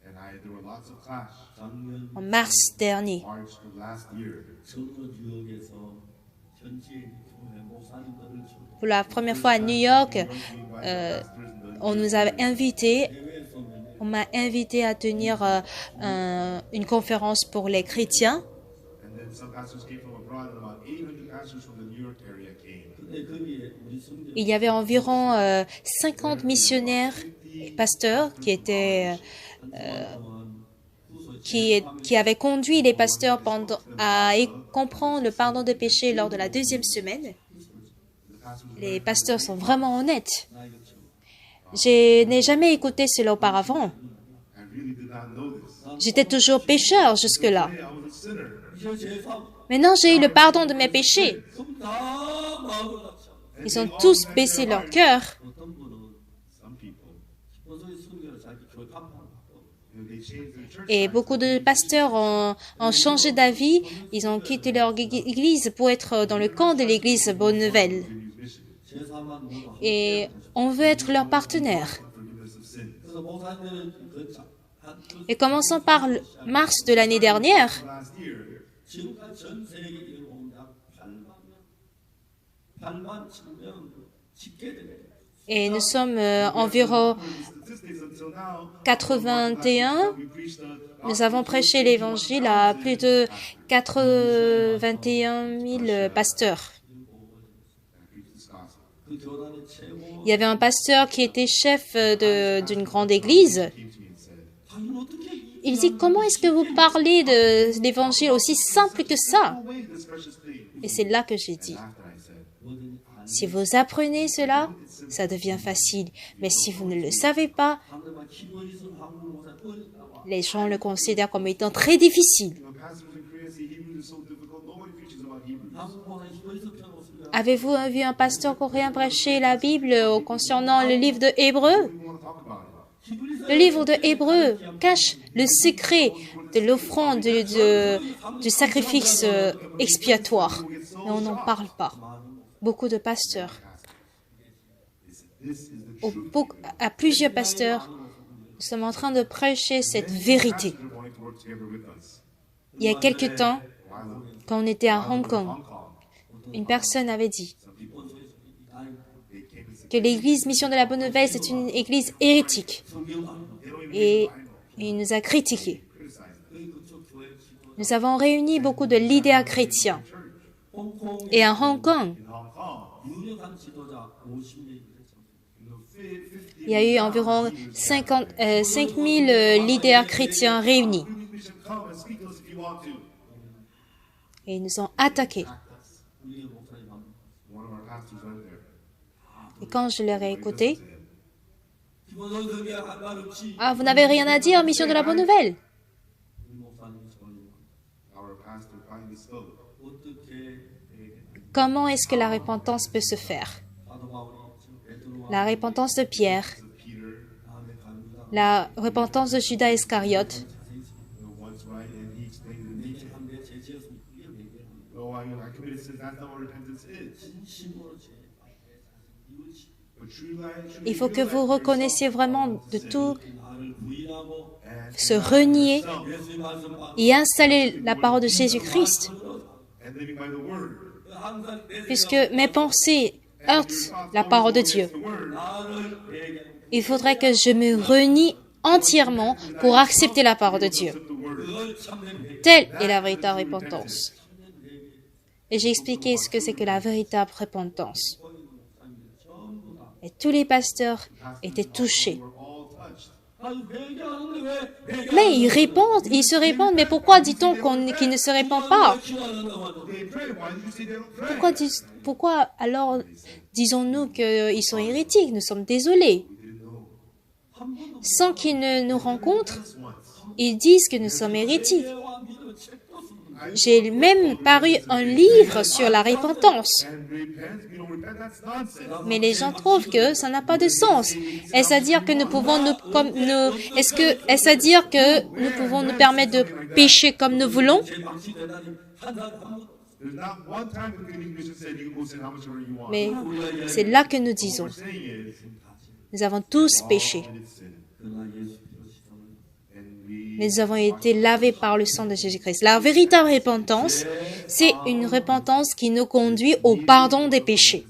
and there were lots of clash. 작년 En mars dernier, March of last year, 전도 지역에서 현지인 교회 목사님들을 주 pour la première fois à New York, on nous a invités, on m'a invité à tenir une conférence pour les chrétiens. and then some pastors came from abroad, and about 800 pastors from the New York area came. 근데 거기에 우리 성경 Il y avait environ 50 missionnaires et pasteurs qui avaient conduit les pasteurs à comprendre le pardon des péchés lors de la deuxième semaine. Les pasteurs sont vraiment honnêtes. Je n'ai jamais écouté cela auparavant. I really did not know this. J'étais toujours pécheur jusque-là. Today, I was a sinner. 이제 제3 Maintenant, j'ai eu le pardon de mes péchés. 그럼 다 마음을 같이 하고 Ils ont tous baissé leur cœur. 어떤 분은 Some people, 기본소리 순교를 자기 교회 간판을 바꿔 they changed their church. Et beaucoup de pasteurs ont changé d'avis. Ils ont quitté leur église pour être dans le camp de l'église Bonne Nouvelle. 제3만 모두 Et on veut être leur partenaire. Forgiveness of sins. 그래서 목사님들은 Et commençons par mars de l'année dernière, Last year, 지금까지 전 세계 이런 공장 8만 7명 집계되네. et nous sommes environ statistics until now, 81. we preached Nous avons prêché l'évangile à plus de 81 000 pasteurs. this gospel. 그 교단의 최고 Il y avait un pasteur qui était chef d'une grande église. Came to me and said, 당연 어떻게 Il dit, comment est-ce que vous parlez de l'évangile aussi simple que ça? "No way, this precious thing." Et c'est là que j'ai dit, After I said, 뭐든지 다 si vous apprenez cela, ça devient facile. Mais si vous ne le savez pas, 한국만 기본이선 한국 목사 어렵다고. les gens le considèrent comme étant très difficile. pastors in Korea say Hebrew is so difficult. Nobody preaches about Hebrew. 한국 목사 기본이선 편없으면 Avez-vous vu un pasteur coréen prêcher la Bible concernant le livre de Hébreu? We want to talk about it. Le livre de Hébreu cache le secret de l'offrande du sacrifice expiatoire. Mais on n'en parle pas. Beaucoup de pasteurs, This is the truth. à plusieurs pasteurs, nous sommes en train de prêcher cette vérité. Pastors are wanting to work together with us. Il y a quelque temps, While quand on était à Hong Kong, Hong Kong, une personne avait dit they came and said, que l'église Mission de la Bonne Nouvelle, c'est une église hérétique. Et il nous a critiqués. Nous avons réuni beaucoup de leaders chrétiens. 홍콩 Et à Hong Kong, in Hong Kong, 유력한 지도자 50명이 됐죠. il y a eu environ 5 000 leaders chrétiens réunis. we should come and speak to us if you want to. Et ils nous ont attaqués. 우리의 목사님 한 분. One of our pastors went there. Et quand je leur ai écouté, 기본소리 순교 한말 없이 ah, vous n'avez rien à dire, Mission de la Bonne Nouvelle. 우리 목사님이 저를 Our pastor finally spoke. 어떻게 Comment est-ce que la repentance peut se faire? 사도 바울이 지금 베드로와 La repentance de Pierre, Peter, 다음에 갈무다 la repentance de Judas Iscariote. what's right, and he explained it in detail. 한대 제지였으면 그게 얘기합니다. Oh, I committed sins. That's not what repentance is. 진심으로 죄 이웃이 But true life, Il faut que vous reconnaissiez vraiment de tout, 나를 부인하고 se renier 예수의 말씀 받고 et installer la parole de Jésus-Christ. and living by the word. 항상 내 Puisque mes pensées heurtent la parole de Dieu. The word. 나를 얘기하고 Il faudrait que je me renie entièrement pour accepter la parole de Dieu. The word. 그걸 참된 회개 Telle est la véritable repentance. Et j'ai expliqué ce que c'est que la véritable repentance. Et tous les pasteurs étaient touchés. We're all touched. 아니 회개하는데 왜 회개 Mais ils se répandent. Mais pourquoi dit-on qu'ils ne se répandent pas? They pray. Why did you say they don't pray? Pourquoi alors disons-nous qu'ils sont hérétiques? Nous sommes désolés. Sans qu'ils ne nous rencontrent, ils disent que nous sommes hérétiques. J'ai même paru un livre sur la repentance. And repent. If you don't repent, that's nonsense. Mais les gens trouvent que ça n'a pas de sens. Est-ce à dire que nous pouvons est-ce à dire que nous pouvons nous permettre de pécher comme nous voulons? There's not one time the Canadian Commission said you can go sin how much ever you want. Mais c'est là que nous disons, What we're saying is, nous avons tous péché. committed sin. And we Nous avons été lavés par le sang de Jésus-Christ. La véritable repentance, c'est une repentance qui nous conduit au pardon des péchés.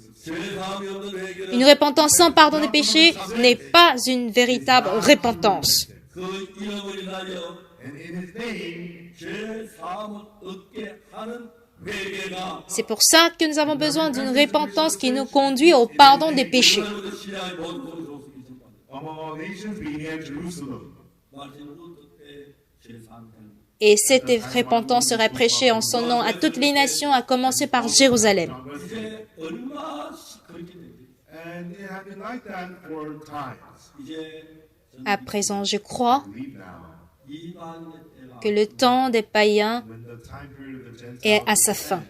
Une repentance sans pardon des péchés n'est pas une véritable repentance. 그 이름을 인하여 and in His name, 죄 사함을 얻게 하는 회개가 C'est pour ça que nous avons besoin d'une repentance qui nous conduit au pardon des péchés. 시리아의 모든 곳으로 있습니다. among all nations, beginning at Jerusalem. 마르틴 루터 때 죄사함 Et cette repentance serait prêchée en son nom à toutes les nations, à commencer par Jérusalem. 이제 얼마씩 그렇게 됩니다. And it had been like that for times. 이제 À présent, je crois believe now, que le temps des païens when the time period of the Gentiles est à sa fin.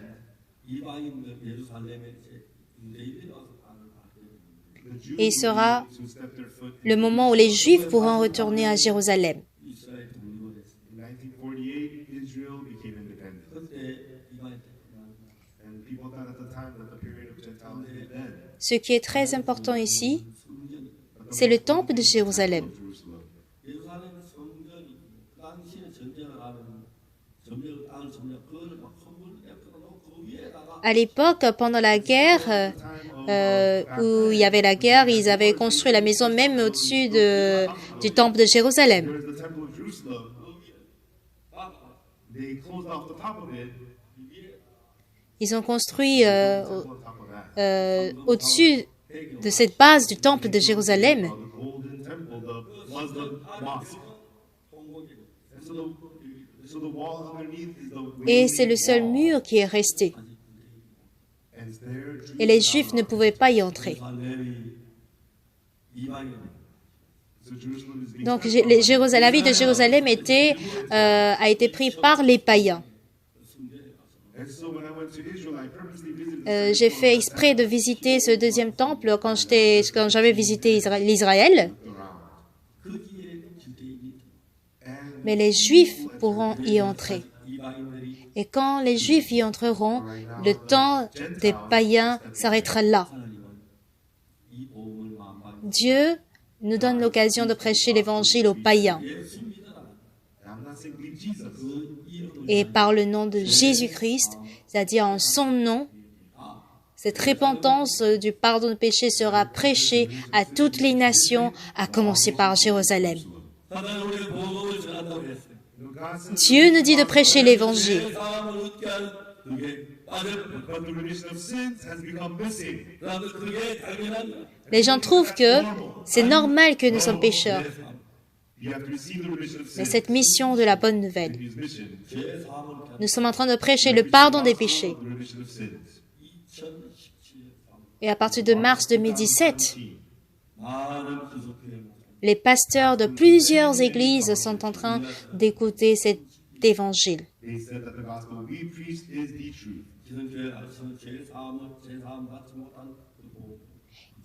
이방인들 예루살렘에 이제 유대인들이 와서 땅을 받게 됩니다. the Jews Et il sera who step their foot le moment où les Juifs pourront retourner à Jérusalem. 이스라엘 독립을 했습니다. in 1948, Israel became independent. 그때 이방인 때 And people thought at the time that the period of Gentiles had been Ce qui est très important ici, c'est le temple de Jérusalem. Jerusalem. 예루살렘 성전이 그 당시에 전쟁을 하면 땅을 점령 그거를 막 헌물 옆에다 놓고 그 위에다가 À l'époque, pendant la guerre, où il y avait la guerre, ils avaient construit la maison même au-dessus du temple de Jérusalem. There's the temple of Jerusalem. They closed off the top of it. Ils ont construit On top of that. au-dessus de cette base du temple de Jérusalem. The golden temple, the Muslim mosque. And so the wall underneath is the Et c'est le seul mur qui est resté. and there Et les Juifs ne pouvaient pas y entrer. 예루살렘이 이방인입니다. so Jerusalem is being Donc la ville de Jérusalem a été prise par les païens. and so when I went to Israel, I purposely visited J'ai fait exprès de visiter ce deuxième temple quand j'avais visité l'Israël. 거기에 유대인이 Mais les Juifs pourront y entrer. 이방인들이 Et quand les Juifs y entreront, le temps des païens s'arrêtera là. 하나님은 이 복음을 만방 Dieu nous donne l'occasion de prêcher l'évangile aux païens. 예수 믿어라. I'm not saying believe Jesus. 그 이름으로 Et par le nom de Jésus-Christ, c'est-à-dire en son nom, cette repentance du pardon de péché sera prêchée à toutes les nations, à commencer par Jérusalem. 하나님 우리의 복음을 전한다고 했어요. God says, Dieu nous dit de prêcher l'évangile. 사람을 웃게 할 그게 빠져버려. but the remission of sins has become missing. 그래서 그게 당연한 거야. Les gens trouvent que c'est normal que nous sommes pécheurs. You have to receive the remission of Mais sins. cette mission de la bonne nouvelle, His mission, 제 사함을 nous sommes en train de prêcher le pardon des péchés. the remission of sins. 2017년 Et à partir de mars 2017, 많은 기독교회 les pasteurs de plusieurs églises sont en train d'écouter cet évangile. They said that the gospel we preach is the truth. 기독교회 가르치는 제 사함 받지 못한 그 복음.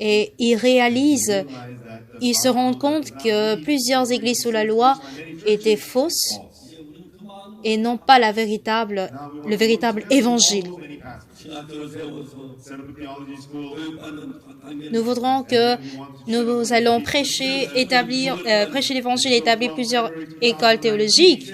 Et ils réalisent, Realize that the ils se rendent compte que plusieurs églises sous la loi étaient fausses 이제 우리는 그만 et non pas le véritable évangile. many pastors 신학교를 세워서 set up a theology school. 교육받는 강단 Nous voudrons que nous allons prêcher l'évangile et établir plusieurs écoles théologiques.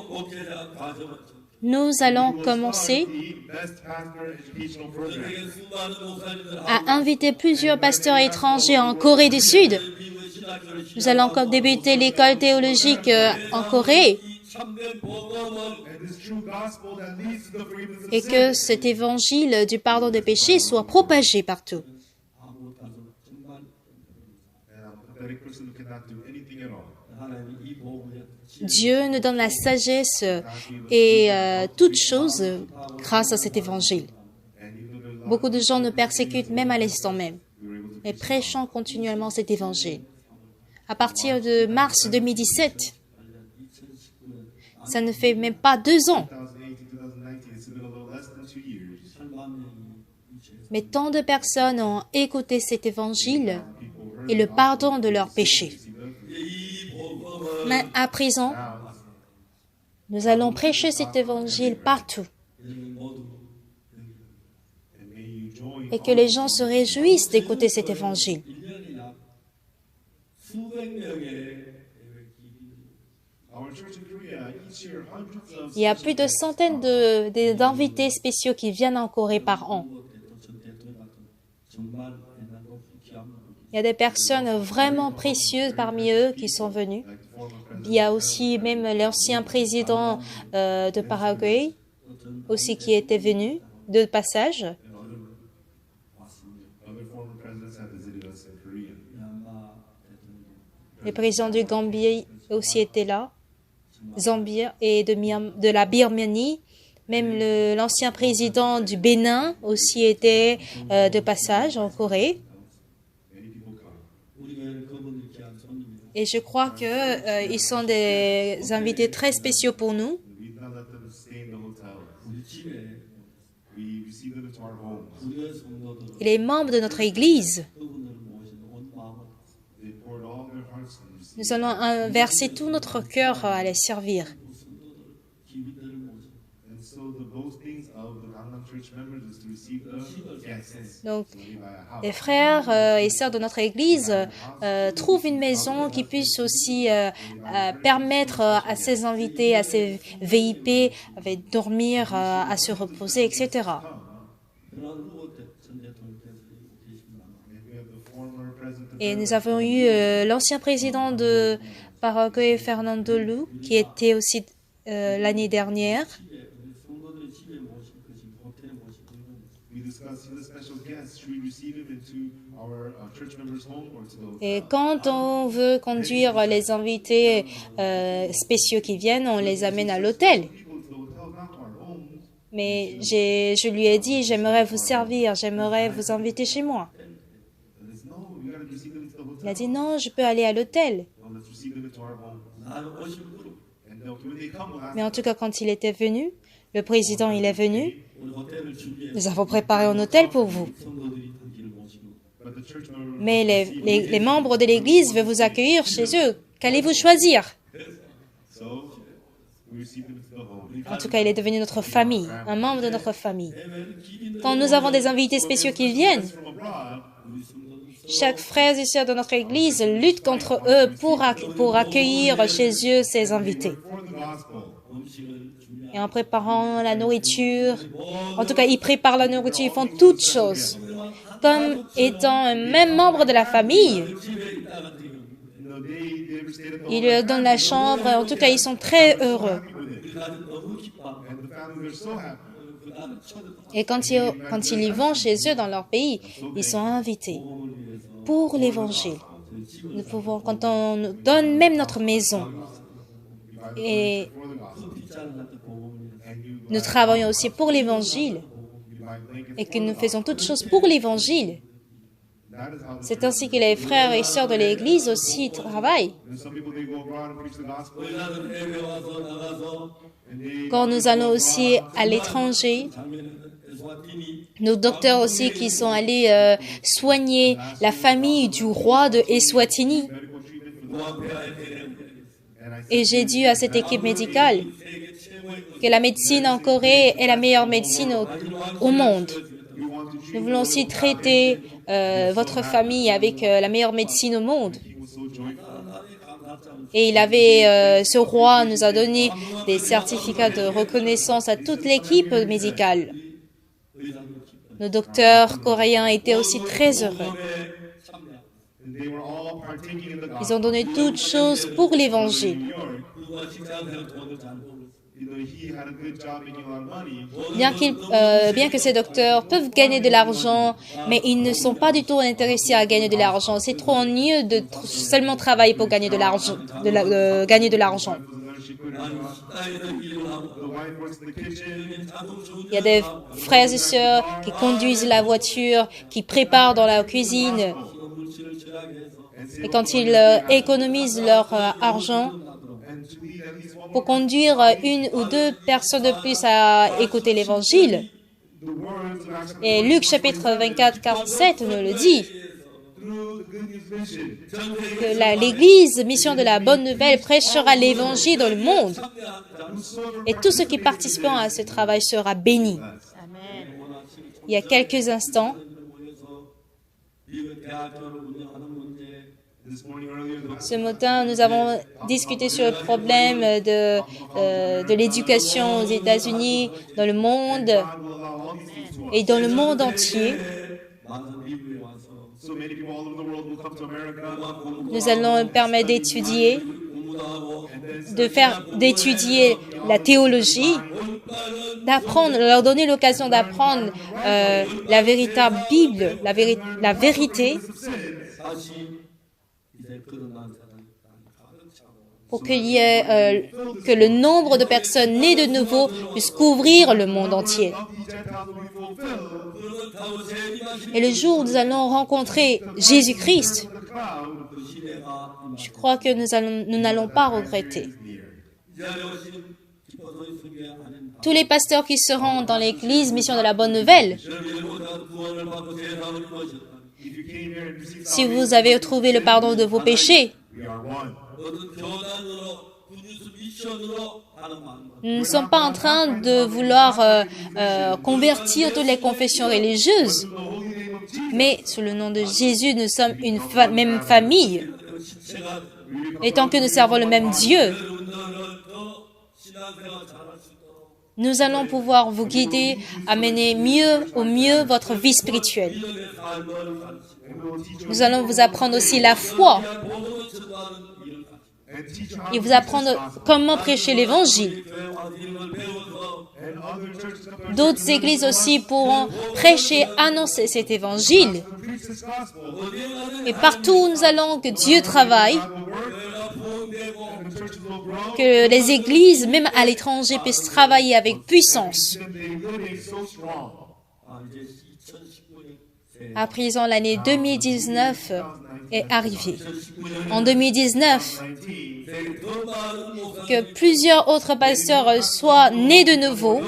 목회자 과정을 Nous allons commencer The best pastor educational program. 세계 수많은 목사님들 à inviter plusieurs pasteurs étrangers en Corée du Sud. 미국의 신학교를 Nous allons encore débuter l'école théologique en Corée 참된 복음을 And this true gospel that leads to the forgiveness of et sins. que cet évangile du pardon des péchés soit propagé partout. 아무것도 정말 And I'm a pathetic person who cannot do anything at all. 하나님이 이 복음을 Dieu nous donne la sagesse et toutes choses grâce à cet évangile. And even though there's a lot, Beaucoup de gens nous persécutent même à l'instant même. we were able to Mais prêchons continuellement cet évangile. À partir de mars 2017, ça ne fait même pas 2 ans, 2018, 2019, it's been a little less than 2 years. 8만 명이 이제 mais tant de personnes ont écouté cet évangile People heard et le pardon de leurs péchés. 이 복음을 Mais à présent, nous allons prêcher cet évangile partout 여러분 모두 and may you join et que les gens se réjouissent d'écouter cet évangile. 1년에 약 수백 명의 our church in Korea each year hundreds of Il y a plus de centaines d'invités spéciaux qui viennent en Corée par an. 정말 대단하고 귀한 Il y a des personnes vraiment précieuses parmi eux qui sont venues. like the former president Il y a aussi même l'ancien président de Paraguay aussi qui était venu de passage. other former presidents have visited us in Korea. 미얀마 대통령 Le président du Gambie aussi était là. Zambie et de la Birmanie. Même l'ancien président du Bénin aussi était de passage en Corée. Many people come. 우리 교회는 그분들 귀한 손님이에요. Et je crois que ils sont des invités très spéciaux pour nous. We do not let them stay in the hotels. 우리 집에 We receive them into our homes. 우리의 성도들은 Et les membres de notre Église, 그분들을 모시는 온 마음을 They poured all their hearts and received nous allons verser tout notre cœur à les servir. 성도들 기빈들을 모시는 And so the boastings of the Gangnam Church members is to receive the guests. Donc, So we buy a house. les frères et sœurs de notre Église trouvent une maison qui puisse aussi permettre à ces invités, à ces VIP, de dormir, à se reposer, etc. 그런 후보 전 대통령께서 계십니다. And we have the former president of Et nous avons eu l'ancien président de Paraguay, Fernando Lu, qui était aussi l'année dernière. 집에 우리 성도들의 집에 모실 것인가 호텔에 모실 건가 We discussed the special guests. Should we receive him into our church members' home or to the hotel? Et quand on veut conduire les invités spéciaux qui viennent, on les amène à l'hôtel. People to the hotel, not to our homes. Mais je lui ai dit, j'aimerais vous servir, j'aimerais vous inviter chez moi. And it's no, we gotta receive them into the hotel. Il a dit, non, je peux aller à l'hôtel. No, let's receive them into our home. 나는 오실 분은 And when they come, we'll ask Mais en tout cas, quand il était venu, le président, il est venu, 우리 호텔을 준비해 nous avons préparé un hôtel pour vous. 성도들이 단기를 모시고 but the church members Mais les membres de l'Église veulent vous accueillir chez eux. Qu'allez-vous choisir? so we receive them into the home. En tout cas, il est devenu notre famille, un membre de notre famille. 해외는 기빈들 Quand nous avons des invités spéciaux qui viennent, From abroad, 우리 성도들 chaque frère et sœur de notre Église lutte contre eux pour accueillir chez eux ces invités. for the gospel. 음식을 준비하고 Et en préparant la nourriture, en tout cas, ils préparent la nourriture, ils font toutes choses. Comme étant un même membre de la famille, 집에 있다가 지금 No, they ever stayed at the ils leur donnent la chambre, en tout cas, ils sont très heureux. 우리 가족 너무 기뻐. and the families are so happy. 그 나는 초대 Et quand ils y vont chez eux dans leur pays, ils sont invités 복음을 위해서 pour l'évangile. 저희 집을 Nous pouvons, quand on nous donne même notre maison, et For the gospel. 빗자루 같은 복음을 위해서 And you nous travaillons aussi pour l'évangile, buy blankets. et que nous faisons toutes choses pour l'évangile. That is how the C'est ainsi que les frères et sœurs de l'Église aussi travaillent. And some people they go abroad and preach the gospel. 나는 해외 와서 나가서 And they Quand nous allons aussi à l'étranger, 작년에 에스와티니 nos docteurs aussi qui sont allés soigner la famille du roi de Eswatini. medical treatment for 노아페아에 대한 and I said, Et j'ai dit à cette équipe médicale 세계 최고의 que la médecine en Corée est la meilleure médecine au monde. we want to treat Nous voulons aussi traiter votre famille avec la meilleure médecine au monde. people so joyful. Et il avait, ce roi nous a donné des certificats de reconnaissance à toute l'équipe médicale. Nos docteurs coréens étaient aussi très heureux. And they were all partaking in the Ils gospel. ont donné toutes choses pour l'évangile. New York, 누가 직장생활 돈을 잘 벌고 he had a good job making a lot of money. Bien que ces docteurs peuvent gagner de l'argent, mais ils ne sont pas du tout intéressés à gagner de l'argent. C'est trop ennuyeux de seulement travailler pour gagner de l'argent. Gagner de l'argent. She couldn't. 식당에서 일을 하고 The wife works in the kitchen. 자동 주문 Il y a des frères et sœurs qui conduisent la voiture, qui préparent dans la cuisine. 물질을 절약해서 Et quand ils économisent leur argent And to lead at least one pour conduire une ou deux personnes de plus à écouter l'évangile, the words of actually et Luc chapitre 24-47 nous le dit, through the good news mission. que l'Église, mission de la bonne nouvelle, prêchera l'évangile dans le monde. Et tous ceux qui participeront à ce travail sera béni. Il y a quelques instants, 미국 대학교를 운영하는 문제 This morning earlier, ce matin, nous avons discuté sur le problème de l'éducation aux États-Unis, dans le monde God will allow all these things to us. et dans le monde entier. 많은 미국에 와서 So many people all over the world will come to America. Nous allons permettre d'étudier, 공부도 하고 d'étudier la théologie, d'apprendre, leur donner l'occasion d'apprendre la véritable Bible, la vérité, 다시 이제 거듭난 사람이 가득 차고 pour qu'il y ait que le nombre de personnes nées de nouveau puisse couvrir le monde entier. These Gentiles will be fulfilled. Et le jour où nous allons rencontrer Jésus-Christ, The cloud, 그 시대가 Je crois que nous n'allons pas regretter. 이 자리에 오신 기뻐서 있으게 하는 Tous les pasteurs qui seront dans l'église Mission de la Bonne Nouvelle, 여러분의 모든 구원을 받고 제사를 이루셨다. If you came here and received si vous avez trouvé le pardon de vos péchés, we are one. 어떤 교단으로 구니스 미션으로 하는 마음. nous ne sommes pas en train de vouloir convertir toutes les confessions religieuses, In the holy name of Jesus, mais sous le nom de Jésus, nous sommes une même famille, 실체가 et tant que nous servons le même Dieu, 여러분들을 더 신앙생활 잘할 수 있도록 nous allons pouvoir vous guider à mener au mieux votre vie spirituelle. 믿음의 삶을 가르치고 and we will teach you Nous allons vous apprendre aussi la foi 복음을 전도하는 일을 가르치고 and teach you how et to vous apprendre comment prêcher l'évangile. 교회 와서 이런 걸 배워서 and other churches come to D'autres églises aussi pourront prêcher, annoncer cet évangile. preach this gospel. Et partout où nous allons, que Dieu travaille, God will work and the churches will grow. que les églises, même à l'étranger, puissent travailler avec puissance. And they live so strong. 이제 2019년 À présent, l'année 2019 est arrivée. En 2019, 19, 더 많은 목사 que plusieurs autres pasteurs soient nés de nouveau,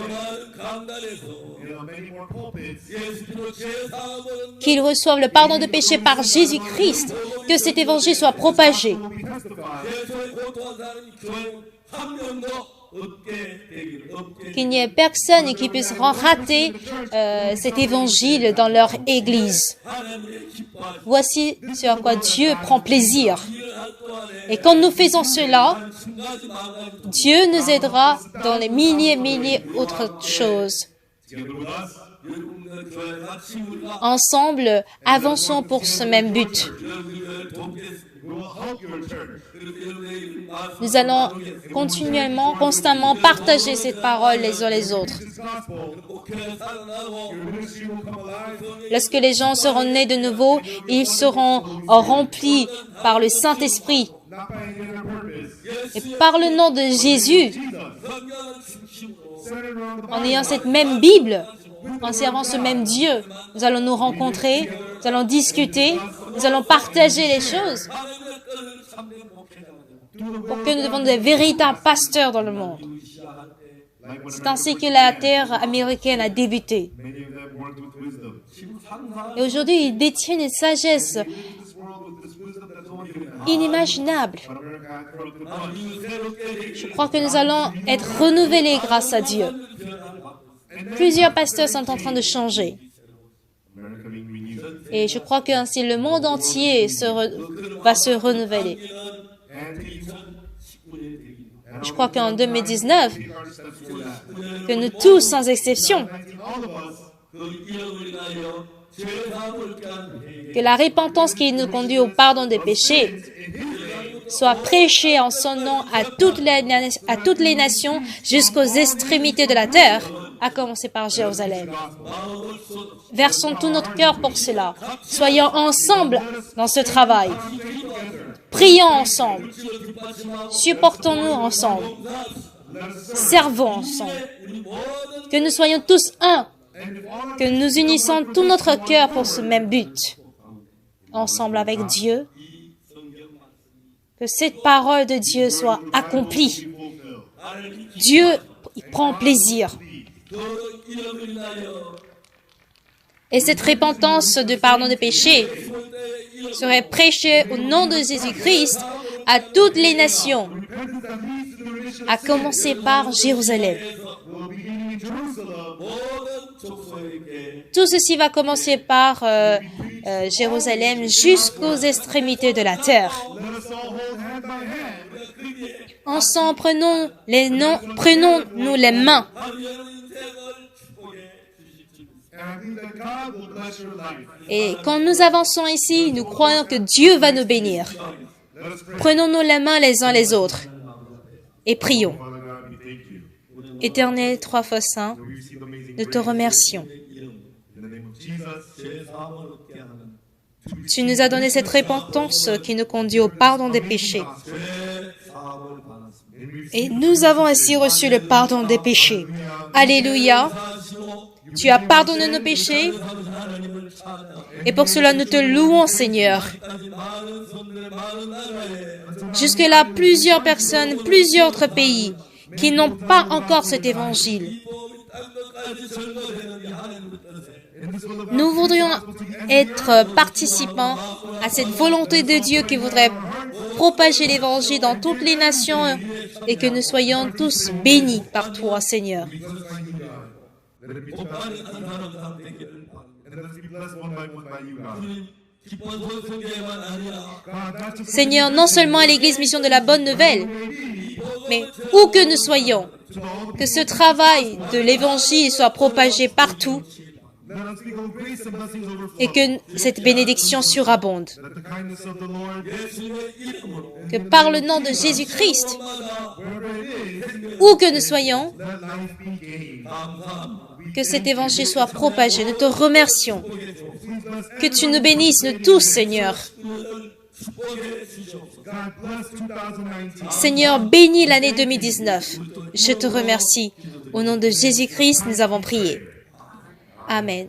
강단에서 many more pulpits 예수로 제사함을 qu'ils reçoivent le pardon de péché par Jésus-Christ, que cet évangile soit propagé, will be testified. 예수의 고통한 사람이 교회 한 명도 없게 되기를 없게 qu'il n'y ait personne qui puisse rater cet évangile dans leur église. 하나님의 기뻐하시는 Voici ce à quoi Dieu prend plaisir. 일을 할 동안에 Et quand nous faisons cela, 한 가지 마음가짐 Dieu nous aidera dans les milliers autres choses. Together with us, 여러분과 교회 같이 우리가 Ensemble, avançons pour ce même but. 여러분을 돕겠습니다. we will help your church. 그리고 여러분의 말씀 Nous allons continuellement, constamment partager cette parole les uns les autres. This gospel, 목회를 살아나고 your ministry will come alive. Lorsque les gens seront nés de nouveau, ils seront remplis par le Saint-Esprit. Not by any other purpose. Et par le nom de Jésus, Jesus, 성경을 중심으로 centered around the en Bible. ayant cette même Bible, en servant ce même Dieu, nous allons nous rencontrer, nous allons discuter, nous allons partager les choses 하나님의 뜻을 참된 목회자가 pour que nous devions des véritables pasteurs dans le monde. 되기 시작할 때 Like when C'est ainsi que la terre américaine a débuté. many of them worked with wisdom. 지금 상상 Et aujourd'hui, ils détiennent une sagesse This world with this wisdom that no one can have. inimaginable. But America had corrupted much. 이 새롭게 Je crois que nous allons être renouvelés grâce à Dieu. Plusieurs pasteurs sont en train de changer. America being renewed. Et je crois que ainsi le monde entier va se renouveler. And to 2019에 되기 Je crois qu'en 2019, take our steps for that. que nous tous, sans exception, All of us, 그 이름을 인하여 죄사함을 깨닫는 que la repentance qui nous conduit au pardon des péchés soit prêchée en son nom à toutes les nations jusqu'aux extrémités de la terre, à commencer par Jérusalem. Versons tout notre cœur pour cela. Soyons ensemble dans ce travail. Prions ensemble. Supportons-nous ensemble. Servons ensemble. Que nous soyons tous un. Que nous unissons tout notre cœur pour ce même but. Ensemble avec Dieu. Que cette parole de Dieu soit accomplie. Dieu il prend plaisir. Et cette repentance de pardon des péchés serait prêchée au nom de Jésus-Christ à toutes les nations, à commencer par Jérusalem. Tout ceci va commencer par Jérusalem jusqu'aux extrémités de la terre. Ensemble, prenons-nous les mains. Et quand nous avançons ici, nous croyons que Dieu va nous bénir. Prenons-nous les mains les uns les autres et prions. Éternel, 3 fois saint, nous te remercions. Tu nous as donné cette repentance qui nous conduit au pardon des péchés. Et nous avons ainsi reçu le pardon des péchés. Alléluia. Tu as pardonné nos péchés Et pour cela, nous te louons, Seigneur. Jusque-là, plusieurs personnes, plusieurs autres pays qui n'ont pas encore cet évangile. Nous voudrions être participants à cette volonté de Dieu qui voudrait propager l'évangile dans toutes les nations et que nous soyons tous bénis par toi, Seigneur. Let it be touched. And let us be blessed one by you, God. Seigneur, non seulement à l'Église Mission de la Bonne Nouvelle, mais où que nous soyons, que ce travail de l'Évangile soit propagé partout et que cette bénédiction surabonde. Que par le nom de Jésus-Christ, où que nous soyons, que cet Évangile soit propagé. Nous te remercions. Que tu nous bénisses, nous tous, Seigneur. Seigneur, bénis l'année 2019. Je te remercie. Au nom de Jésus-Christ, nous avons prié. Amen.